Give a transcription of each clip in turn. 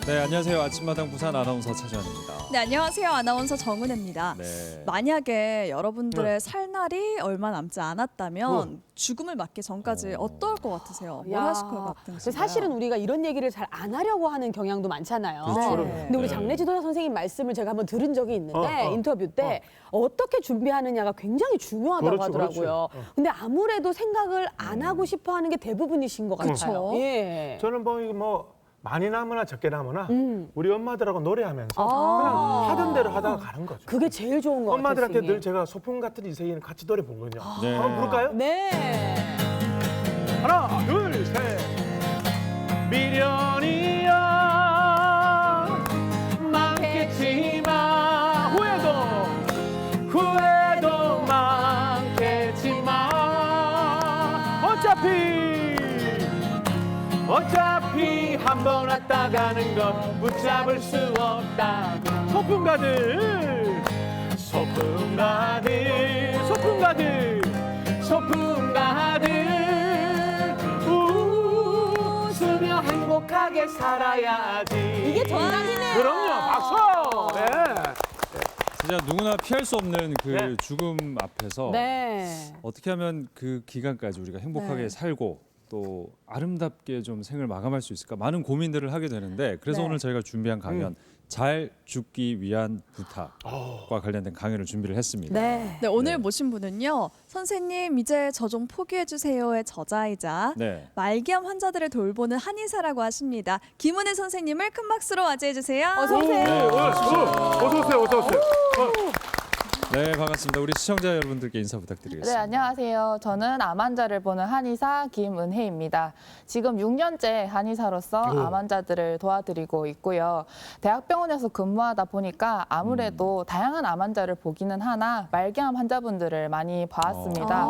네, 안녕하세요. 아침마당 부산 아나운서 차주환입니다. 네, 안녕하세요. 아나운서 정은혜입니다. 네. 만약에 여러분들의 살 날이 얼마 남지 않았다면 죽음을 맞기 전까지 어떨 것 같으세요? 뭘 하실 것 같으신가요? 사실은 우리가 이런 얘기를 잘 안 하려고 하는 경향도 많잖아요. 그렇죠. 근데 우리 장례지도사 선생님 말씀을 제가 한번 들은 적이 있는데 인터뷰 때 어떻게 준비하느냐가 굉장히 중요하다고 그렇죠, 하더라고요. 근데 아무래도 생각을 안 하고 싶어 하는 게 대부분이신 것 같아요. 예. 저는 뭐 많이 나무나 적게 나무나 우리 엄마들하고 노래하면서 그냥 하던 대로 하다가 가는 거죠. 그게 제일 좋은 것 같아요. 엄마들한테 선생님. 늘 제가 소풍 같은 인생에는 같이 노래 부르거든요. 네. 한번 부를까요? 네. 하나, 둘, 셋. 미련이야 많겠지만 후회도 많겠지만 어차피 한 번 왔다 가는 건 붙잡을 수 없다고. 소풍 가득 웃으며 행복하게 살아야지. 이게 정답이네요. 그럼요, 박수. 네. 진짜 누구나 피할 수 없는 그 네. 죽음 앞에서 네. 어떻게 하면 그 기간까지 우리가 행복하게 네. 살고 또 아름답게 좀 생을 마감할 수 있을까 많은 고민들을 하게 되는데 그래서 네. 오늘 저희가 준비한 강연 잘 죽기 위한 부탁과 관련된 강연을 준비를 했습니다. 네. 네, 오늘 모신 분은요. 선생님 이제 저 좀 포기해 주세요의 저자이자 네. 말기암 환자들을 돌보는 한의사라고 하십니다. 김은혜 선생님을 큰 박수로 맞이해 주세요. 어서 오세요. 어서 오세요. 네, 반갑습니다. 우리 시청자 여러분들께 인사 네, 부탁드리겠습니다. 안녕하세요. 저는 암 환자를 보는 한의사 김은혜입니다. 지금 6년째 한의사로서 암 환자들을 도와드리고 있고요. 대학병원에서 근무하다 보니까 아무래도 다양한 암 환자를 보기는 하나 말기암 환자분들을 많이 봐왔습니다.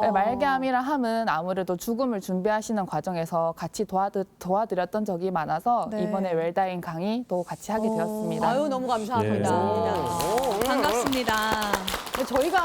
네, 말기암이라 함은 아무래도 죽음을 준비하시는 과정에서 같이 도와드렸던 적이 많아서 네. 이번에 웰다잉 강의도 같이 하게 되었습니다. 아유, 너무 감사합니다. 반갑습니다. 저희가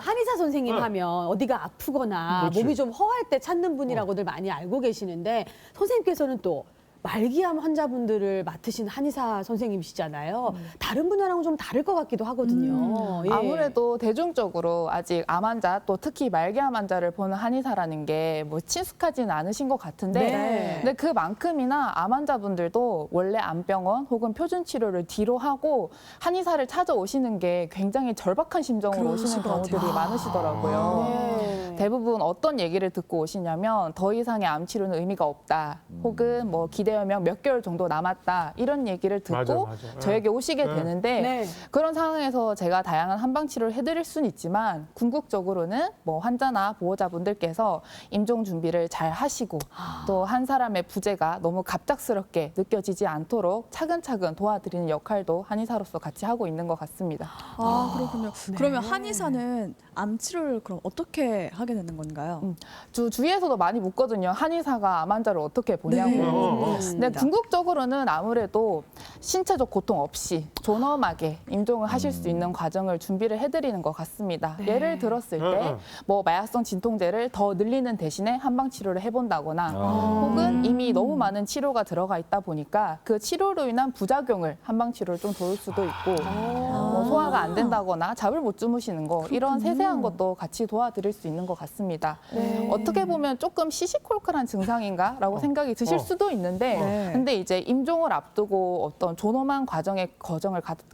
한의사 선생님 하면 어디가 아프거나 그렇지. 몸이 좀 허할 때 찾는 분이라고들 많이 알고 계시는데 선생님께서는 또 말기암 환자분들을 맡으신 한의사 선생님이시잖아요. 다른 분야랑은 좀 다를 것 같기도 하거든요. 예. 아무래도 대중적으로 아직 암 환자 또 특히 말기암 환자를 보는 한의사라는 게 뭐 친숙하지는 않으신 것 같은데 네. 근데 그만큼이나 암 환자분들도 원래 암병원 혹은 표준 치료를 뒤로 하고 한의사를 찾아오시는 게 굉장히 절박한 심정으로 그러실 오시는 것 경우들이 같아요. 많으시더라고요. 네. 대부분 어떤 얘기를 듣고 오시냐면 더 이상의 암 치료는 의미가 없다. 혹은 뭐 기대여명 몇 개월 정도 남았다. 이런 얘기를 듣고 맞아. 저에게 오시게 네. 되는데 네. 그런 상황에서 제가 다양한 한방 치료를 해드릴 수는 있지만 궁극적으로는 뭐 환자나 보호자분들께서 임종 준비를 잘 하시고 또 한 사람의 부재가 너무 갑작스럽게 느껴지지 않도록 차근차근 도와드리는 역할도 한의사로서 같이 하고 있는 것 같습니다. 아, 그렇군요. 그러면 한의사는 암 치료를 그럼 어떻게 하게 되는 건가요? 주위에서도 많이 묻거든요. 한의사가 암 환자를 어떻게 보냐고. 근데 궁극적으로는 아무래도 신체적 고통 없이 존엄하게 임종을 하실 수 있는 과정을 준비를 해드리는 것 같습니다. 예를 들었을 때 뭐 마약성 진통제를 더 늘리는 대신에 한방 치료를 해본다거나 혹은 이미 너무 많은 치료가 들어가 있다 보니까 그 치료로 인한 부작용을 한방 치료를 좀 도울 수도 있고 뭐 소화가 안 된다거나 잠을 못 주무시는 거 이런 세세한 것도 같이 도와드릴 수 있는 것 같습니다. 어떻게 보면 조금 시시콜콜한 증상인가라고 생각이 드실 수도 있는데 근데 이제 임종을 앞두고 어떤 존엄한 과정을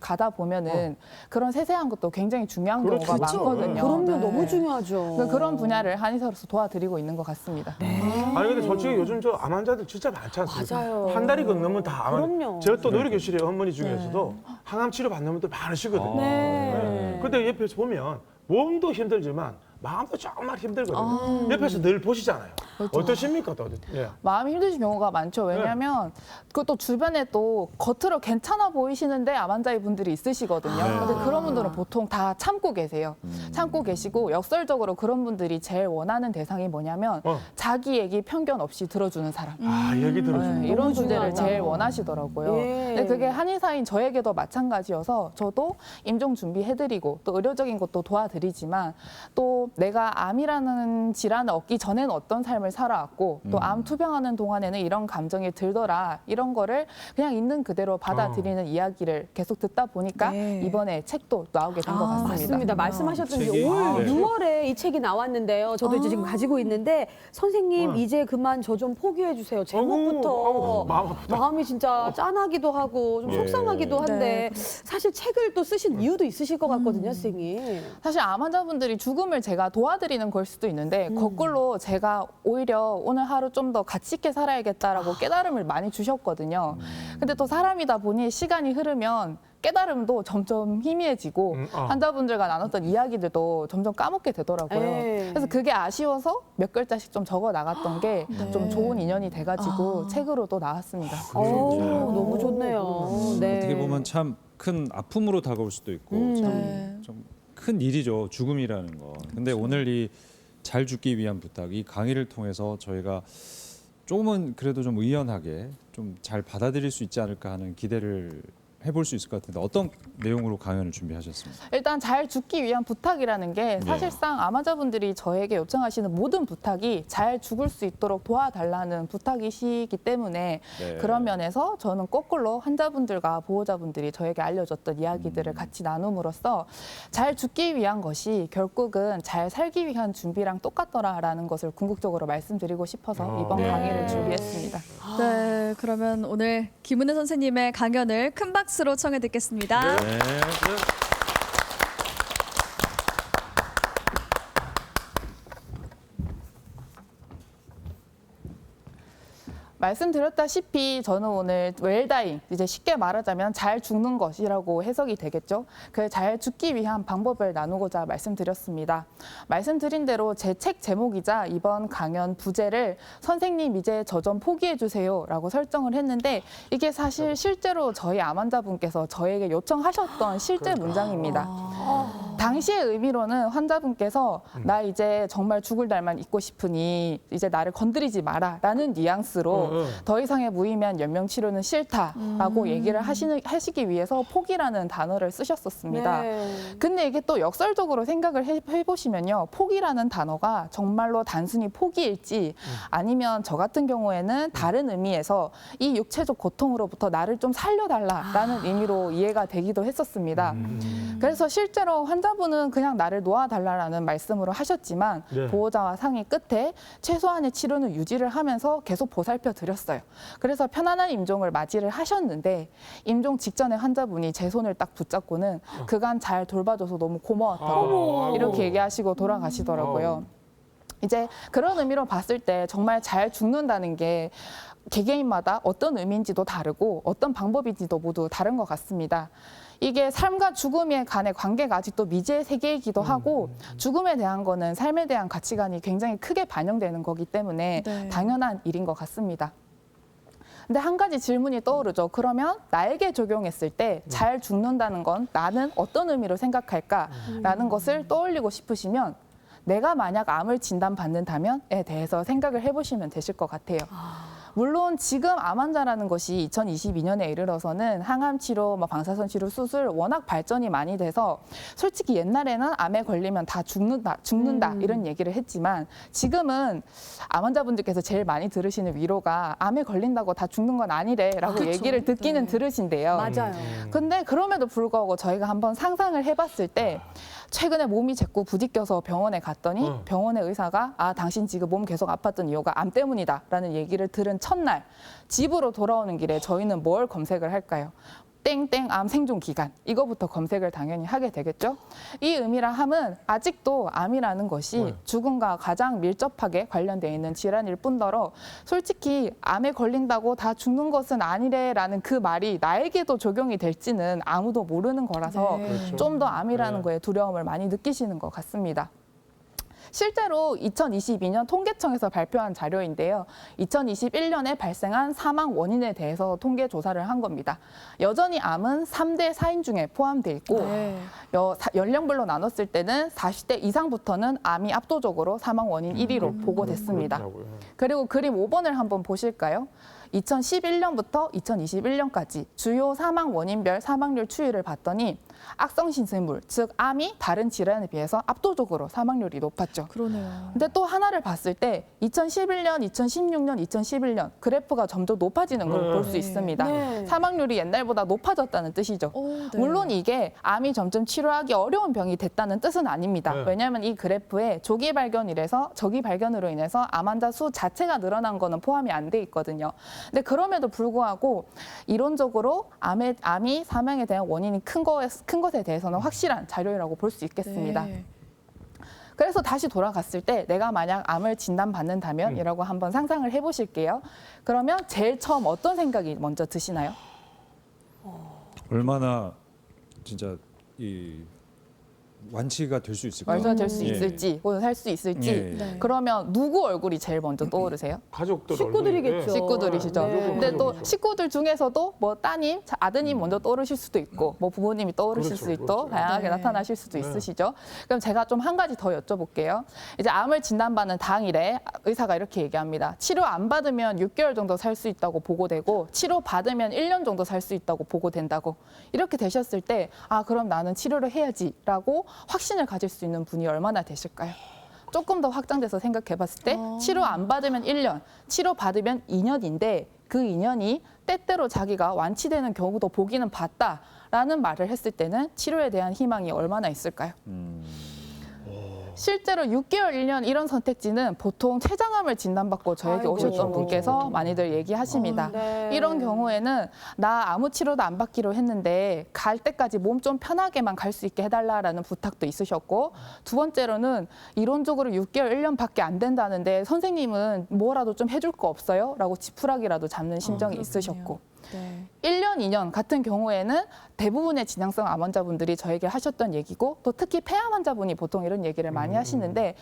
가다 보면은 그런 세세한 것도 굉장히 중요한 경우가 많거든요. 그럼요, 네. 너무 중요하죠. 그런 분야를 한의사로서 도와드리고 있는 것 같습니다. 아니 근데 솔직히 요즘 저 암 환자들 진짜 많지 않습니까? 맞아요. 한 달이 넘으면 다 암. 그럼요. 제가 또 노래교실에 어머니 중에서도 항암 치료 받는 분들 많으시거든요. 네. 근데 옆에서 보면 몸도 힘들지만 마음도 정말 힘들거든요. 옆에서 늘 보시잖아요. 어떠십니까, 또? 예. 마음이 힘드신 경우가 많죠. 왜냐하면 그것도 주변에 또 겉으로 괜찮아 보이시는데 암 환자의 분들이 있으시거든요. 근데 그런 분들은 보통 다 참고 계세요. 참고 계시고 역설적으로 그런 분들이 제일 원하는 대상이 뭐냐면 자기 얘기 편견 없이 들어주는 사람. 아, 얘기 들어주는 거. 이런 분들을 중요하다. 제일 원하시더라고요. 예. 근데 그게 한의사인 저에게도 마찬가지여서 저도 임종 준비해드리고 또 의료적인 것도 도와드리지만 또 내가 암이라는 질환을 얻기 전에는 어떤 삶을 삶을 살아왔고 또 암 투병하는 동안에는 이런 감정이 들더라. 이런 거를 그냥 있는 그대로 받아들이는 이야기를 계속 듣다 보니까 네. 이번에 책도 나오게 된 것 같습니다. 맞습니다. 말씀하셨던 게 책이, 올 네. 6월에 이 책이 나왔는데요. 저도 이제 지금 가지고 있는데 선생님 이제 그만 저 좀 포기해 주세요. 제목부터 마음 아프다. 마음이 진짜 짠하기도 하고 좀 예. 속상하기도 한데 네. 사실 책을 또 쓰신 이유도 있으실 것 같거든요, 선생님. 사실 암 환자분들이 죽음을 제가 도와드리는 걸 수도 있는데 거꾸로 제가 오히려 오늘 하루 좀 더 가치 있게 살아야겠다라고 깨달음을 많이 주셨거든요. 근데 또 사람이다 보니 시간이 흐르면 깨달음도 점점 희미해지고 환자분들과 나눴던 이야기들도 점점 까먹게 되더라고요. 에이. 그래서 그게 아쉬워서 몇 글자씩 좀 적어 나갔던 게 좀 네. 좋은 인연이 돼가지고 책으로도 나왔습니다. 너무 좋네요. 네. 어떻게 보면 참 큰 아픔으로 다가올 수도 있고 네. 좀 큰 일이죠, 죽음이라는 거. 근데 오늘 이 잘 죽기 위한 부탁, 이 강의를 통해서 저희가 조금은 그래도 좀 의연하게 좀 잘 받아들일 수 있지 않을까 하는 기대를 해볼 수 있을 것 같은데 어떤 내용으로 강연을 준비하셨습니까? 일단 잘 죽기 위한 부탁이라는 게 사실상 암 환자분들이 저에게 요청하시는 모든 부탁이 잘 죽을 수 있도록 도와달라는 부탁이시기 때문에 네. 그런 면에서 저는 거꾸로 환자분들과 보호자분들이 저에게 알려줬던 이야기들을 같이 나눔으로써 잘 죽기 위한 것이 결국은 잘 살기 위한 준비랑 똑같더라라는 것을 궁극적으로 말씀드리고 싶어서 이번 강의를 준비했습니다. 네, 그러면 오늘 김은혜 선생님의 강연을 큰 박수로 청해 듣겠습니다. 네. 말씀드렸다시피 저는 오늘 웰다잉, 이제 쉽게 말하자면 잘 죽는 것이라고 해석이 되겠죠. 그 잘 죽기 위한 방법을 나누고자 말씀드렸습니다. 말씀드린 대로 제 책 제목이자 이번 강연 부제를 선생님 이제 저 좀 포기해 주세요라고 설정을 했는데 이게 사실 실제로 저희 암 환자분께서 저에게 요청하셨던 실제 문장입니다. 당시의 의미로는 환자분께서 나 이제 정말 죽을 날만 있고 싶으니 이제 나를 건드리지 마라라는 뉘앙스로 더 이상의 무의미한 연명 치료는 싫다라고 얘기를 하시기 위해서 포기라는 단어를 쓰셨었습니다. 네. 근데 이게 또 역설적으로 생각을 해보시면요. 포기라는 단어가 정말로 단순히 포기일지 아니면 저 같은 경우에는 다른 의미에서 이 육체적 고통으로부터 나를 좀 살려달라라는 의미로 이해가 되기도 했었습니다. 그래서 실제로 환자분은 그냥 나를 놓아달라는 말씀으로 하셨지만 네. 보호자와 상의 끝에 최소한의 치료는 유지를 하면서 계속 보살펴 드렸어요. 그래서 편안한 임종을 맞이를 하셨는데 임종 직전에 환자분이 제 손을 딱 붙잡고는 그간 잘 돌봐줘서 너무 고마웠다고 이렇게 얘기하시고 돌아가시더라고요. 이제 그런 의미로 봤을 때 정말 잘 죽는다는 게 개개인마다 어떤 의미인지도 다르고 어떤 방법인지도 모두 다른 것 같습니다. 이게 삶과 죽음의 간의 관계가 아직도 미지의 세계이기도 하고 죽음에 대한 거는 삶에 대한 가치관이 굉장히 크게 반영되는 거기 때문에 네. 당연한 일인 것 같습니다. 근데 한 가지 질문이 떠오르죠. 그러면 나에게 적용했을 때 잘 죽는다는 건 나는 어떤 의미로 생각할까라는 것을 떠올리고 싶으시면 내가 만약 암을 진단받는다면에 대해서 생각을 해보시면 되실 것 같아요. 물론 지금 암 환자라는 것이 2022년에 이르러서는 항암 치료, 방사선 치료, 수술 워낙 발전이 많이 돼서 솔직히 옛날에는 암에 걸리면 다 죽는다 이런 얘기를 했지만 지금은 암 환자분들께서 제일 많이 들으시는 위로가 암에 걸린다고 다 죽는 건 아니래라고 그렇죠. 얘기를 듣기는 네. 들으신대요. 맞아요. 근데 그럼에도 불구하고 저희가 한번 상상을 해봤을 때 최근에 몸이 자꾸 부딪혀서 병원에 갔더니 병원의 의사가 당신 지금 몸 계속 아팠던 이유가 암 때문이다라는 얘기를 들은 첫날 집으로 돌아오는 길에 저희는 뭘 검색을 할까요? 땡땡 암 생존 기간 이거부터 검색을 당연히 하게 되겠죠. 이 의미라 함은 아직도 암이라는 것이 죽음과 가장 밀접하게 관련되어 있는 질환일 뿐더러 솔직히 암에 걸린다고 다 죽는 것은 아니래라는 그 말이 나에게도 적용이 될지는 아무도 모르는 거라서 네. 좀 더 암이라는 네. 거에 두려움을 많이 느끼시는 것 같습니다. 실제로 2022년 통계청에서 발표한 자료인데요. 2021년에 발생한 사망 원인에 대해서 통계 조사를 한 겁니다. 여전히 암은 3대 사인 중에 포함돼 있고 네. 연령별로 나눴을 때는 40대 이상부터는 암이 압도적으로 사망 원인 1위로 보고됐습니다. 그렇더라고요. 그리고 그림 5번을 한번 보실까요? 2011년부터 2021년까지 주요 사망 원인별 사망률 추이를 봤더니 악성 신생물, 즉 암이 다른 질환에 비해서 압도적으로 사망률이 높았죠. 그러네요. 근데 또 하나를 봤을 때 2011년, 2016년, 2011년 그래프가 점점 높아지는 걸 볼 수 있습니다. 네. 사망률이 옛날보다 높아졌다는 뜻이죠. 네. 물론 이게 암이 점점 치료하기 어려운 병이 됐다는 뜻은 아닙니다. 네. 왜냐하면 이 그래프에 조기 발견이라서 저기 발견으로 인해서 암 환자 수 자체가 늘어난 거는 포함이 안 돼 있거든요. 근데 그럼에도 불구하고 이론적으로 암이 사망에 대한 원인이 큰 것에 대해서는 확실한 자료라고 볼 수 있겠습니다. 네. 그래서 다시 돌아갔을 때 내가 만약 암을 진단받는다면 이라고 한번 상상을 해보실게요. 그러면 제일 처음 어떤 생각이 먼저 드시나요? 얼마나 진짜 이 완치가 될 수 있을까? 완전 될 수 예. 있을지, 혹은 살 수 있을지. 예. 네. 그러면 누구 얼굴이 제일 먼저 떠오르세요? 가족들 식구들이겠죠. 얼굴이, 예. 식구들이시죠. 네. 근데 또 그렇죠. 식구들 중에서도 뭐 따님, 아드님 먼저 떠오르실 수도 있고, 뭐 부모님이 떠오르실 그렇죠, 수 있고, 그렇죠. 다양하게 네. 나타나실 수도 네. 있으시죠. 그럼 제가 좀 한 가지 더 여쭤볼게요. 이제 암을 진단받는 당일에 의사가 이렇게 얘기합니다. 치료 안 받으면 6개월 정도 살 수 있다고 보고되고, 치료 받으면 1년 정도 살 수 있다고 보고된다고. 이렇게 되셨을 때, 아, 그럼 나는 치료를 해야지라고 확신을 가질 수 있는 분이 얼마나 되실까요? 조금 더 확장돼서 생각해 봤을 때 치료 안 받으면 1년, 치료 받으면 2년인데 그 2년이 때때로 자기가 완치되는 경우도 보기는 봤다라는 말을 했을 때는 치료에 대한 희망이 얼마나 있을까요? 실제로 6개월, 1년 이런 선택지는 보통 췌장암을 진단받고 저에게 아이고. 오셨던 그렇죠, 분께서 그렇죠. 많이들 얘기하십니다. 네. 이런 경우에는 나 아무 치료도 안 받기로 했는데 갈 때까지 몸 좀 편하게만 갈 수 있게 해달라라는 부탁도 있으셨고, 두 번째로는 이론적으로 6개월, 1년밖에 안 된다는데 선생님은 뭐라도 좀 해줄 거 없어요? 라고 지푸라기라도 잡는 심정이 있으셨고, 네. 1년, 2년 같은 경우에는 대부분의 진양성 암 환자분들이 저에게 하셨던 얘기고, 또 특히 폐암 환자분이 보통 이런 얘기를 많이 하시는데,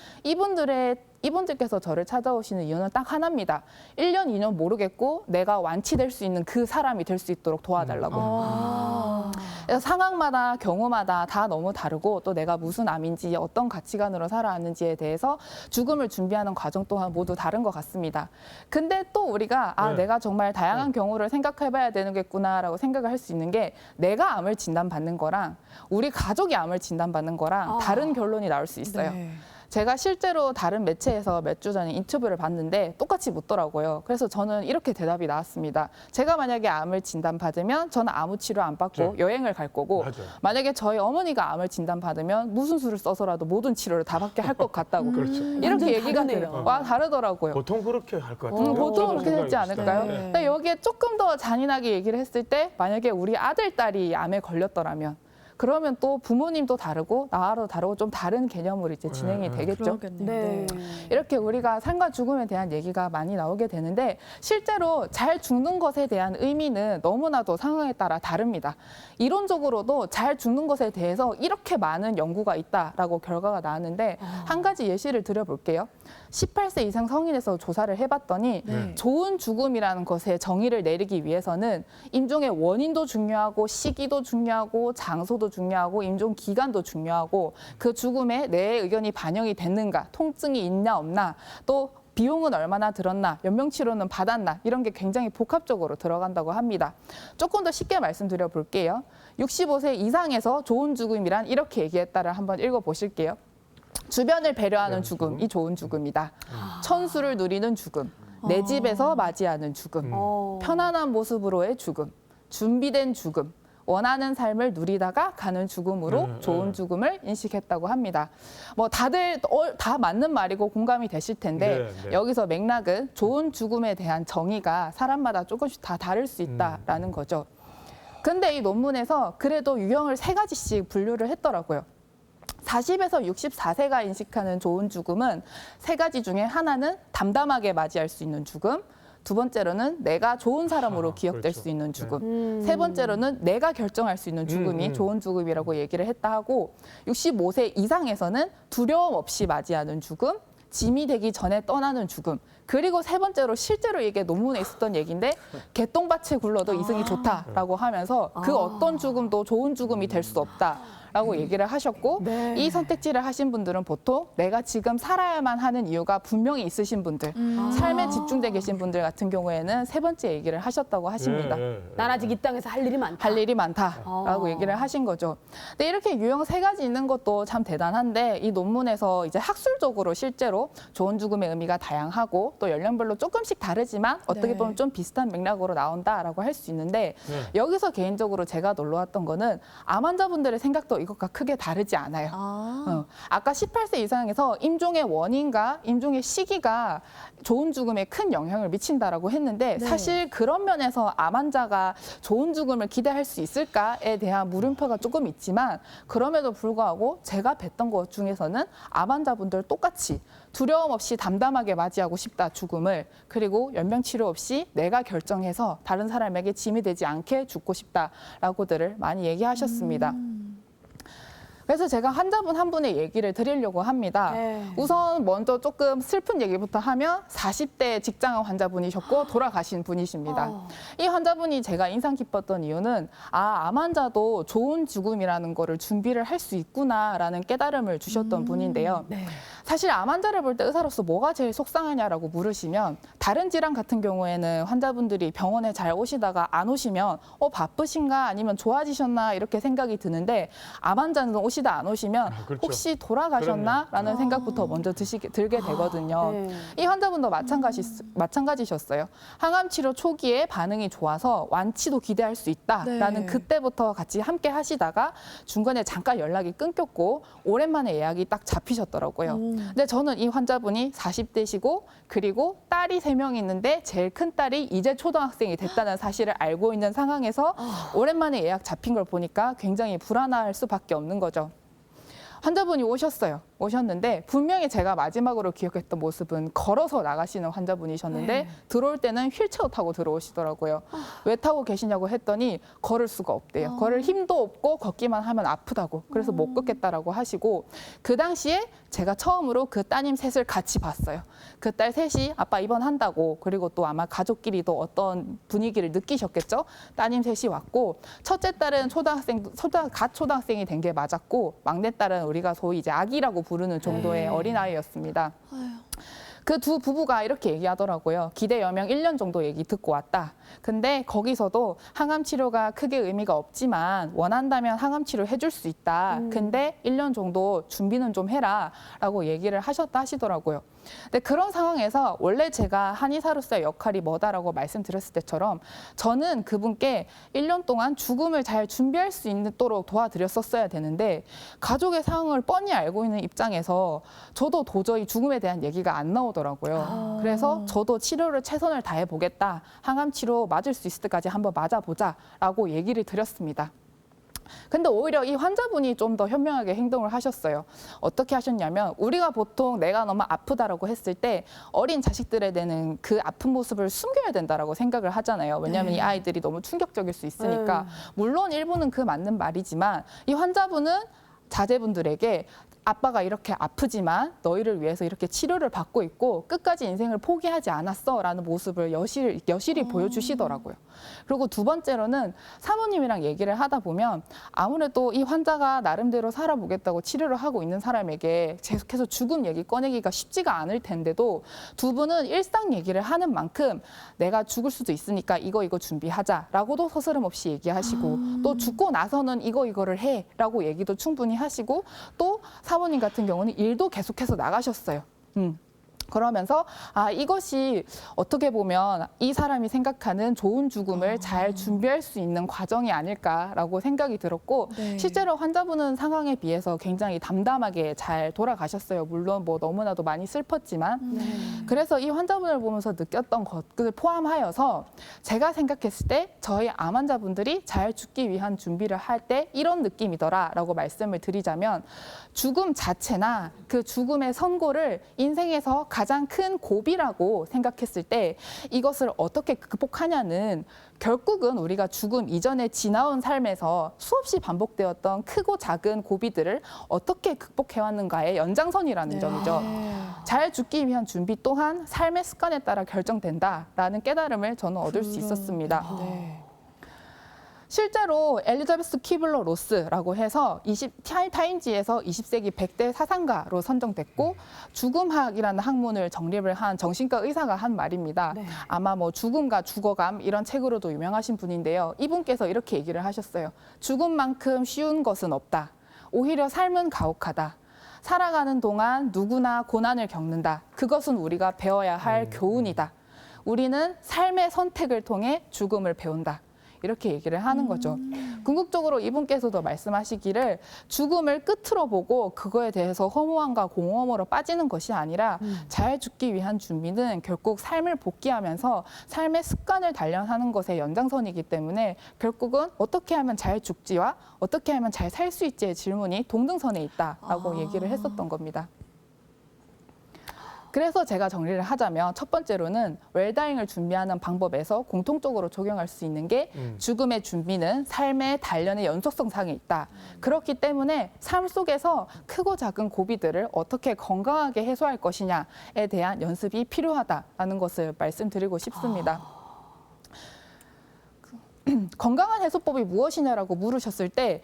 이분들께서 저를 찾아오시는 이유는 딱 하나입니다. 1년, 2년 모르겠고 내가 완치될 수 있는 그 사람이 될 수 있도록 도와달라고. 그래서 상황마다 경우마다 다 너무 다르고, 또 내가 무슨 암인지 어떤 가치관으로 살아왔는지에 대해서 죽음을 준비하는 과정 또한 모두 다른 것 같습니다. 근데 또 우리가 네. 내가 정말 다양한 경우를 생각해봐야 되는겠구나라고 생각을 할 수 있는 게, 내가 암을 진단받는 거랑 우리 가족이 암을 진단받는 거랑 다른 결론이 나올 수 있어요. 네. 제가 실제로 다른 매체에서 몇 주 전에 인터뷰를 봤는데 똑같이 묻더라고요. 그래서 저는 이렇게 대답이 나왔습니다. 제가 만약에 암을 진단받으면 저는 아무 치료 안 받고 네. 여행을 갈 거고, 맞아요. 만약에 저희 어머니가 암을 진단받으면 무슨 수를 써서라도 모든 치료를 다 받게 할 것 같다고. 그렇죠. 이렇게 완전 얘기가 다르네요. 와 다르더라고요. 보통 그렇게 할 것 같아요. 보통 저도 그렇게 되지 생각이 않을까요? 비슷해요. 근데 여기에 조금 더 잔인하게 얘기를 했을 때, 만약에 우리 아들, 딸이 암에 걸렸더라면, 그러면 또 부모님도 다르고 나와도 다르고 좀 다른 개념으로 이제 진행이 되겠죠. 그러겠네요. 네. 이렇게 우리가 삶과 죽음에 대한 얘기가 많이 나오게 되는데, 실제로 잘 죽는 것에 대한 의미는 너무나도 상황에 따라 다릅니다. 이론적으로도 잘 죽는 것에 대해서 이렇게 많은 연구가 있다라고 결과가 나왔는데, 한 가지 예시를 드려볼게요. 18세 이상 성인에서 조사를 해봤더니 네. 좋은 죽음이라는 것의 정의를 내리기 위해서는 임종의 원인도 중요하고, 시기도 중요하고, 장소도 중요하고, 임종 기간도 중요하고, 그 죽음에 내 의견이 반영이 됐는가, 통증이 있냐 없나, 또 비용은 얼마나 들었나, 연명치료는 받았나, 이런 게 굉장히 복합적으로 들어간다고 합니다. 조금 더 쉽게 말씀드려 볼게요. 65세 이상에서 좋은 죽음이란 이렇게 얘기했다를 한번 읽어보실게요. 주변을 배려하는 죽음이 좋은 죽음이다. 천수를 누리는 죽음, 내 집에서 맞이하는 죽음, 편안한 모습으로의 죽음, 준비된 죽음, 원하는 삶을 누리다가 가는 죽음으로 좋은 죽음을 인식했다고 합니다. 뭐 다들 다 맞는 말이고 공감이 되실 텐데, 네. 여기서 맥락은 좋은 죽음에 대한 정의가 사람마다 조금씩 다 다를 수 있다라는 거죠. 근데 이 논문에서 그래도 유형을 3가지씩 분류를 했더라고요. 40에서 64세가 인식하는 좋은 죽음은 3가지 중에 하나는 담담하게 맞이할 수 있는 죽음, 두 번째로는 내가 좋은 사람으로 기억될 그렇죠. 수 있는 죽음, 세 번째로는 내가 결정할 수 있는 죽음이 좋은 죽음이라고 얘기를 했다 하고, 65세 이상에서는 두려움 없이 맞이하는 죽음, 짐이 되기 전에 떠나는 죽음, 그리고 세 번째로 실제로 이게 논문에 있었던 얘기인데, 개똥밭에 굴러도 이승이 좋다라고 하면서 그 어떤 죽음도 좋은 죽음이 될 수 없다. 라고 얘기를 하셨고 네. 이 선택지를 하신 분들은 보통 내가 지금 살아야만 하는 이유가 분명히 있으신 분들, 삶에 집중돼 계신 분들 같은 경우에는 세 번째 얘기를 하셨다고 하십니다. 난 아직 이 땅에서 할 일이 많다. 할 일이 많다라고 얘기를 하신 거죠. 근데 이렇게 유형 세 가지 있는 것도 참 대단한데 이 논문에서 이제 학술적으로 실제로 좋은 죽음의 의미가 다양하고 또 연령별로 조금씩 다르지만 어떻게 보면 좀 비슷한 맥락으로 나온다라고 할 수 있는데 여기서 개인적으로 제가 놀라웠던 거는 암 환자분들의 생각도 이것과 크게 다르지 않아요. 아까 18세 이상에서 임종의 원인과 임종의 시기가 좋은 죽음에 큰 영향을 미친다라고 했는데 사실 그런 면에서 암 환자가 좋은 죽음을 기대할 수 있을까에 대한 물음표가 조금 있지만 그럼에도 불구하고 제가 뵀던 것 중에서는 암 환자분들 똑같이 두려움 없이 담담하게 맞이하고 싶다 죽음을 그리고 연명치료 없이 내가 결정해서 다른 사람에게 짐이 되지 않게 죽고 싶다라고들을 많이 얘기하셨습니다. 그래서 제가 환자분 한 분의 얘기를 드리려고 합니다. 우선 먼저 조금 슬픈 얘기부터 하면 40대 직장암 환자분이셨고 돌아가신 분이십니다. 이 환자분이 제가 인상 깊었던 이유는 암 환자도 좋은 죽음이라는 거를 준비를 할 수 있구나라는 깨달음을 주셨던 분인데요. 사실 암 환자를 볼 때 의사로서 뭐가 제일 속상하냐라고 물으시면 다른 질환 같은 경우에는 환자분들이 병원에 잘 오시다가 안 오시면 바쁘신가 아니면 좋아지셨나 이렇게 생각이 드는데 암 환자는 오시다 안 오시면 그렇죠. 혹시 돌아가셨나라는 생각부터 먼저 들게 되거든요. 이 환자분도 마찬가지셨어요. 항암 치료 초기에 반응이 좋아서 완치도 기대할 수 있다라는 그때부터 같이 함께 하시다가 중간에 잠깐 연락이 끊겼고 오랜만에 예약이 딱 잡히셨더라고요. 근데 저는 이 환자분이 40대시고 그리고 딸이 3명 있는데 제일 큰 딸이 이제 초등학생이 됐다는 사실을 알고 있는 상황에서 오랜만에 예약 잡힌 걸 보니까 굉장히 불안할 수밖에 없는 거죠. 환자분이 오셨는데 분명히 제가 마지막으로 기억했던 모습은 걸어서 나가시는 환자분이셨는데 들어올 때는 휠체어 타고 들어오시더라고요. 왜 타고 계시냐고 했더니 걸을 수가 없대요. 걸을 힘도 없고 걷기만 하면 아프다고. 그래서 못 걷겠다라고 하시고 그 당시에 제가 처음으로 그 따님 셋을 같이 봤어요. 그 딸 셋이 아빠 입원한다고 그리고 또 아마 가족끼리도 어떤 분위기를 느끼셨겠죠. 따님 셋이 왔고 첫째 딸은 갓 초등학생이 된 게 맞았고 막내 딸은 우리가 소위 이제 아기라고 부르는 정도의 어린아이였습니다. 그 두 부부가 이렇게 얘기하더라고요. 기대 여명 1년 정도 얘기 듣고 왔다. 근데 거기서도 항암 치료가 크게 의미가 없지만 원한다면 항암 치료 해줄 수 있다. 근데 1년 정도 준비는 좀 해라 라고 얘기를 하시더라고요. 근데 그런 상황에서 원래 제가 한의사로서의 역할이 뭐다라고 말씀드렸을 때처럼 저는 그분께 1년 동안 죽음을 잘 준비할 수 있도록 도와드렸었어야 되는데 가족의 상황을 뻔히 알고 있는 입장에서 저도 도저히 죽음에 대한 얘기가 안 나오더라고요. 그래서 저도 치료를 최선을 다해 보겠다. 항암 치료 맞을 수 있을 때까지 한번 맞아보자라고 얘기를 드렸습니다. 근데 오히려 이 환자분이 좀 더 현명하게 행동을 하셨어요. 어떻게 하셨냐면 우리가 보통 내가 너무 아프다라고 했을 때 어린 자식들에 대한 그 아픈 모습을 숨겨야 된다라고 생각을 하잖아요. 왜냐하면 이 아이들이 너무 충격적일 수 있으니까. 물론 일부는 그 맞는 말이지만 이 환자분은 자제분들에게 아빠가 이렇게 아프지만 너희를 위해서 이렇게 치료를 받고 있고 끝까지 인생을 포기하지 않았어라는 모습을 여실히 보여주시더라고요. 그리고 두 번째로는 사모님이랑 얘기를 하다 보면 아무래도 이 환자가 나름대로 살아보겠다고 치료를 하고 있는 사람에게 계속해서 죽음 얘기 꺼내기가 쉽지가 않을 텐데도 두 분은 일상 얘기를 하는 만큼 내가 죽을 수도 있으니까 이거 준비하자라고도 서스럼없이 얘기하시고 또 죽고 나서는 이거를 해라고 얘기도 충분히 하시고 또 사모님 같은 경우는 일도 계속해서 나가셨어요. 그러면서 이것이 어떻게 보면 이 사람이 생각하는 좋은 죽음을 잘 준비할 수 있는 과정이 아닐까라고 생각이 들었고 실제로 환자분은 상황에 비해서 굉장히 담담하게 잘 돌아가셨어요. 물론 뭐 너무나도 많이 슬펐지만 그래서 이 환자분을 보면서 느꼈던 것을 포함하여서 제가 생각했을 때 저희 암 환자분들이 잘 죽기 위한 준비를 할 때 이런 느낌이더라라고 말씀을 드리자면 죽음 자체나 그 죽음의 선고를 인생에서 가장 큰 고비라고 생각했을 때 이것을 어떻게 극복하냐는 결국은 우리가 죽음 이전에 지나온 삶에서 수없이 반복되었던 크고 작은 고비들을 어떻게 극복해왔는가의 연장선이라는 점이죠. 잘 죽기 위한 준비 또한 삶의 습관에 따라 결정된다라는 깨달음을 저는 얻을 수 있었습니다. 실제로 엘리자베스 키블러 로스라고 해서 타임지에서 20세기 100대 사상가로 선정됐고 죽음학이라는 학문을 정립을 한 정신과 의사가 한 말입니다. 네. 아마 뭐 죽음과 죽어감 이런 책으로도 유명하신 분인데요. 이분께서 이렇게 얘기를 하셨어요. 죽음만큼 쉬운 것은 없다. 오히려 삶은 가혹하다. 살아가는 동안 누구나 고난을 겪는다. 그것은 우리가 배워야 할 교훈이다. 우리는 삶의 선택을 통해 죽음을 배운다. 이렇게 얘기를 하는 거죠. 궁극적으로 이분께서도 말씀하시기를 죽음을 끝으로 보고 그거에 대해서 허무함과 공허함으로 빠지는 것이 아니라 잘 죽기 위한 준비는 결국 삶을 복귀하면서 삶의 습관을 단련하는 것의 연장선이기 때문에 결국은 어떻게 하면 잘 죽지와 어떻게 하면 잘 살 수 있지의 질문이 동등선에 있다라고 얘기를 했었던 겁니다. 그래서 제가 정리를 하자면 첫 번째로는 웰다잉을 준비하는 방법에서 공통적으로 적용할 수 있는 게 죽음의 준비는 삶의 단련의 연속성상에 있다. 그렇기 때문에 삶 속에서 크고 작은 고비들을 어떻게 건강하게 해소할 것이냐에 대한 연습이 필요하다라는 것을 말씀드리고 싶습니다. 건강한 해소법이 무엇이냐라고 물으셨을 때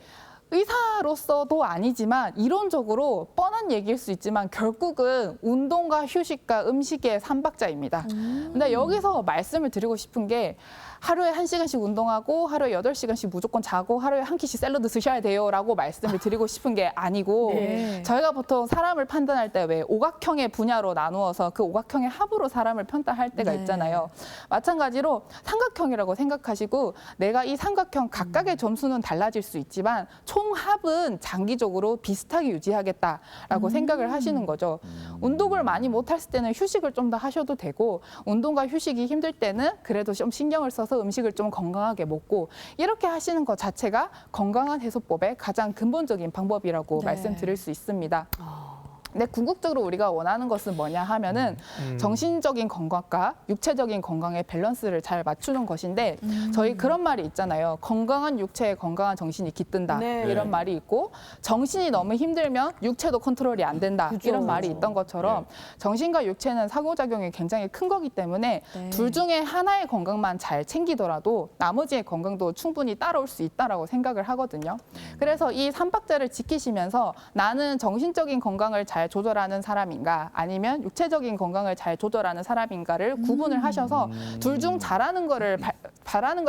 의사로서도 아니지만 이론적으로 뻔한 얘기일 수 있지만 결국은 운동과 휴식과 음식의 삼박자입니다. 근데 여기서 말씀을 드리고 싶은 게 하루에 1시간씩 운동하고 하루에 8시간씩 무조건 자고 하루에 한 끼씩 샐러드 드셔야 돼요라고 말씀을 드리고 싶은 게 아니고 네. 저희가 보통 사람을 판단할 때 왜 오각형의 분야로 나누어서 그 오각형의 합으로 사람을 판단할 때가 네. 있잖아요. 마찬가지로 삼각형이라고 생각하시고 내가 이 삼각형 각각의 점수는 달라질 수 있지만 총합은 장기적으로 비슷하게 유지하겠다라고 생각을 하시는 거죠. 운동을 많이 못했을 때는 휴식을 좀 더 하셔도 되고 운동과 휴식이 힘들 때는 그래도 좀 신경을 써서 음식을 좀 건강하게 먹고 이렇게 하시는 것 자체가 건강한 해소법의 가장 근본적인 방법이라고 네. 말씀드릴 수 있습니다. 근데 궁극적으로 우리가 원하는 것은 뭐냐 하면은 정신적인 건강과 육체적인 건강의 밸런스를 잘 맞추는 것인데 저희 그런 말이 있잖아요. 건강한 육체에 건강한 정신이 깃든다. 네. 이런 말이 있고 정신이 너무 힘들면 육체도 컨트롤이 안 된다. 그죠. 이런 말이 있던 것처럼 정신과 육체는 상호작용이 굉장히 큰 거기 때문에 네. 둘 중에 하나의 건강만 잘 챙기더라도 나머지의 건강도 충분히 따라올 수 있다라고 생각을 하거든요. 그래서 이 삼박자를 지키시면서 나는 정신적인 건강을 잘 조절하는 사람인가 아니면 육체적인 건강을 잘 조절하는 사람인가를 구분을 하셔서 둘 중 잘하는 거를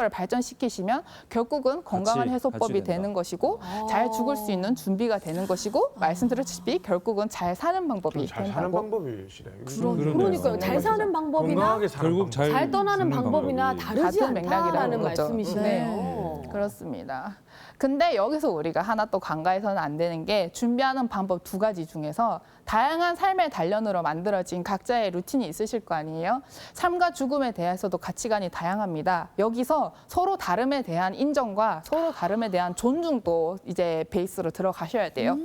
발전시키시면 결국은 건강한 같이 해소법이 된다. 되는 것이고 잘 죽을 수 있는 준비가 되는 것이고 말씀드렸다시피 결국은 잘 사는 방법이 잘 사는 된다고. 방법이시네. 그러니까요. 잘 사는 방법이나 건강하게 사는 결국 방법. 잘 떠나는 죽는 방법이나 방법이 다르지 같은 맥락이라는 않다라는 거죠. 말씀이시네요. 그렇습니다. 근데 여기서 우리가 하나 또 간과해서는 안 되는 게 준비하는 방법 2가지 중에서 다양한 삶의 단련으로 만들어진 각자의 루틴이 있으실 거 아니에요? 삶과 죽음에 대해서도 가치관이 다양합니다. 여기서 서로 다름에 대한 인정과 서로 다름에 대한 존중도 이제 베이스로 들어가셔야 돼요.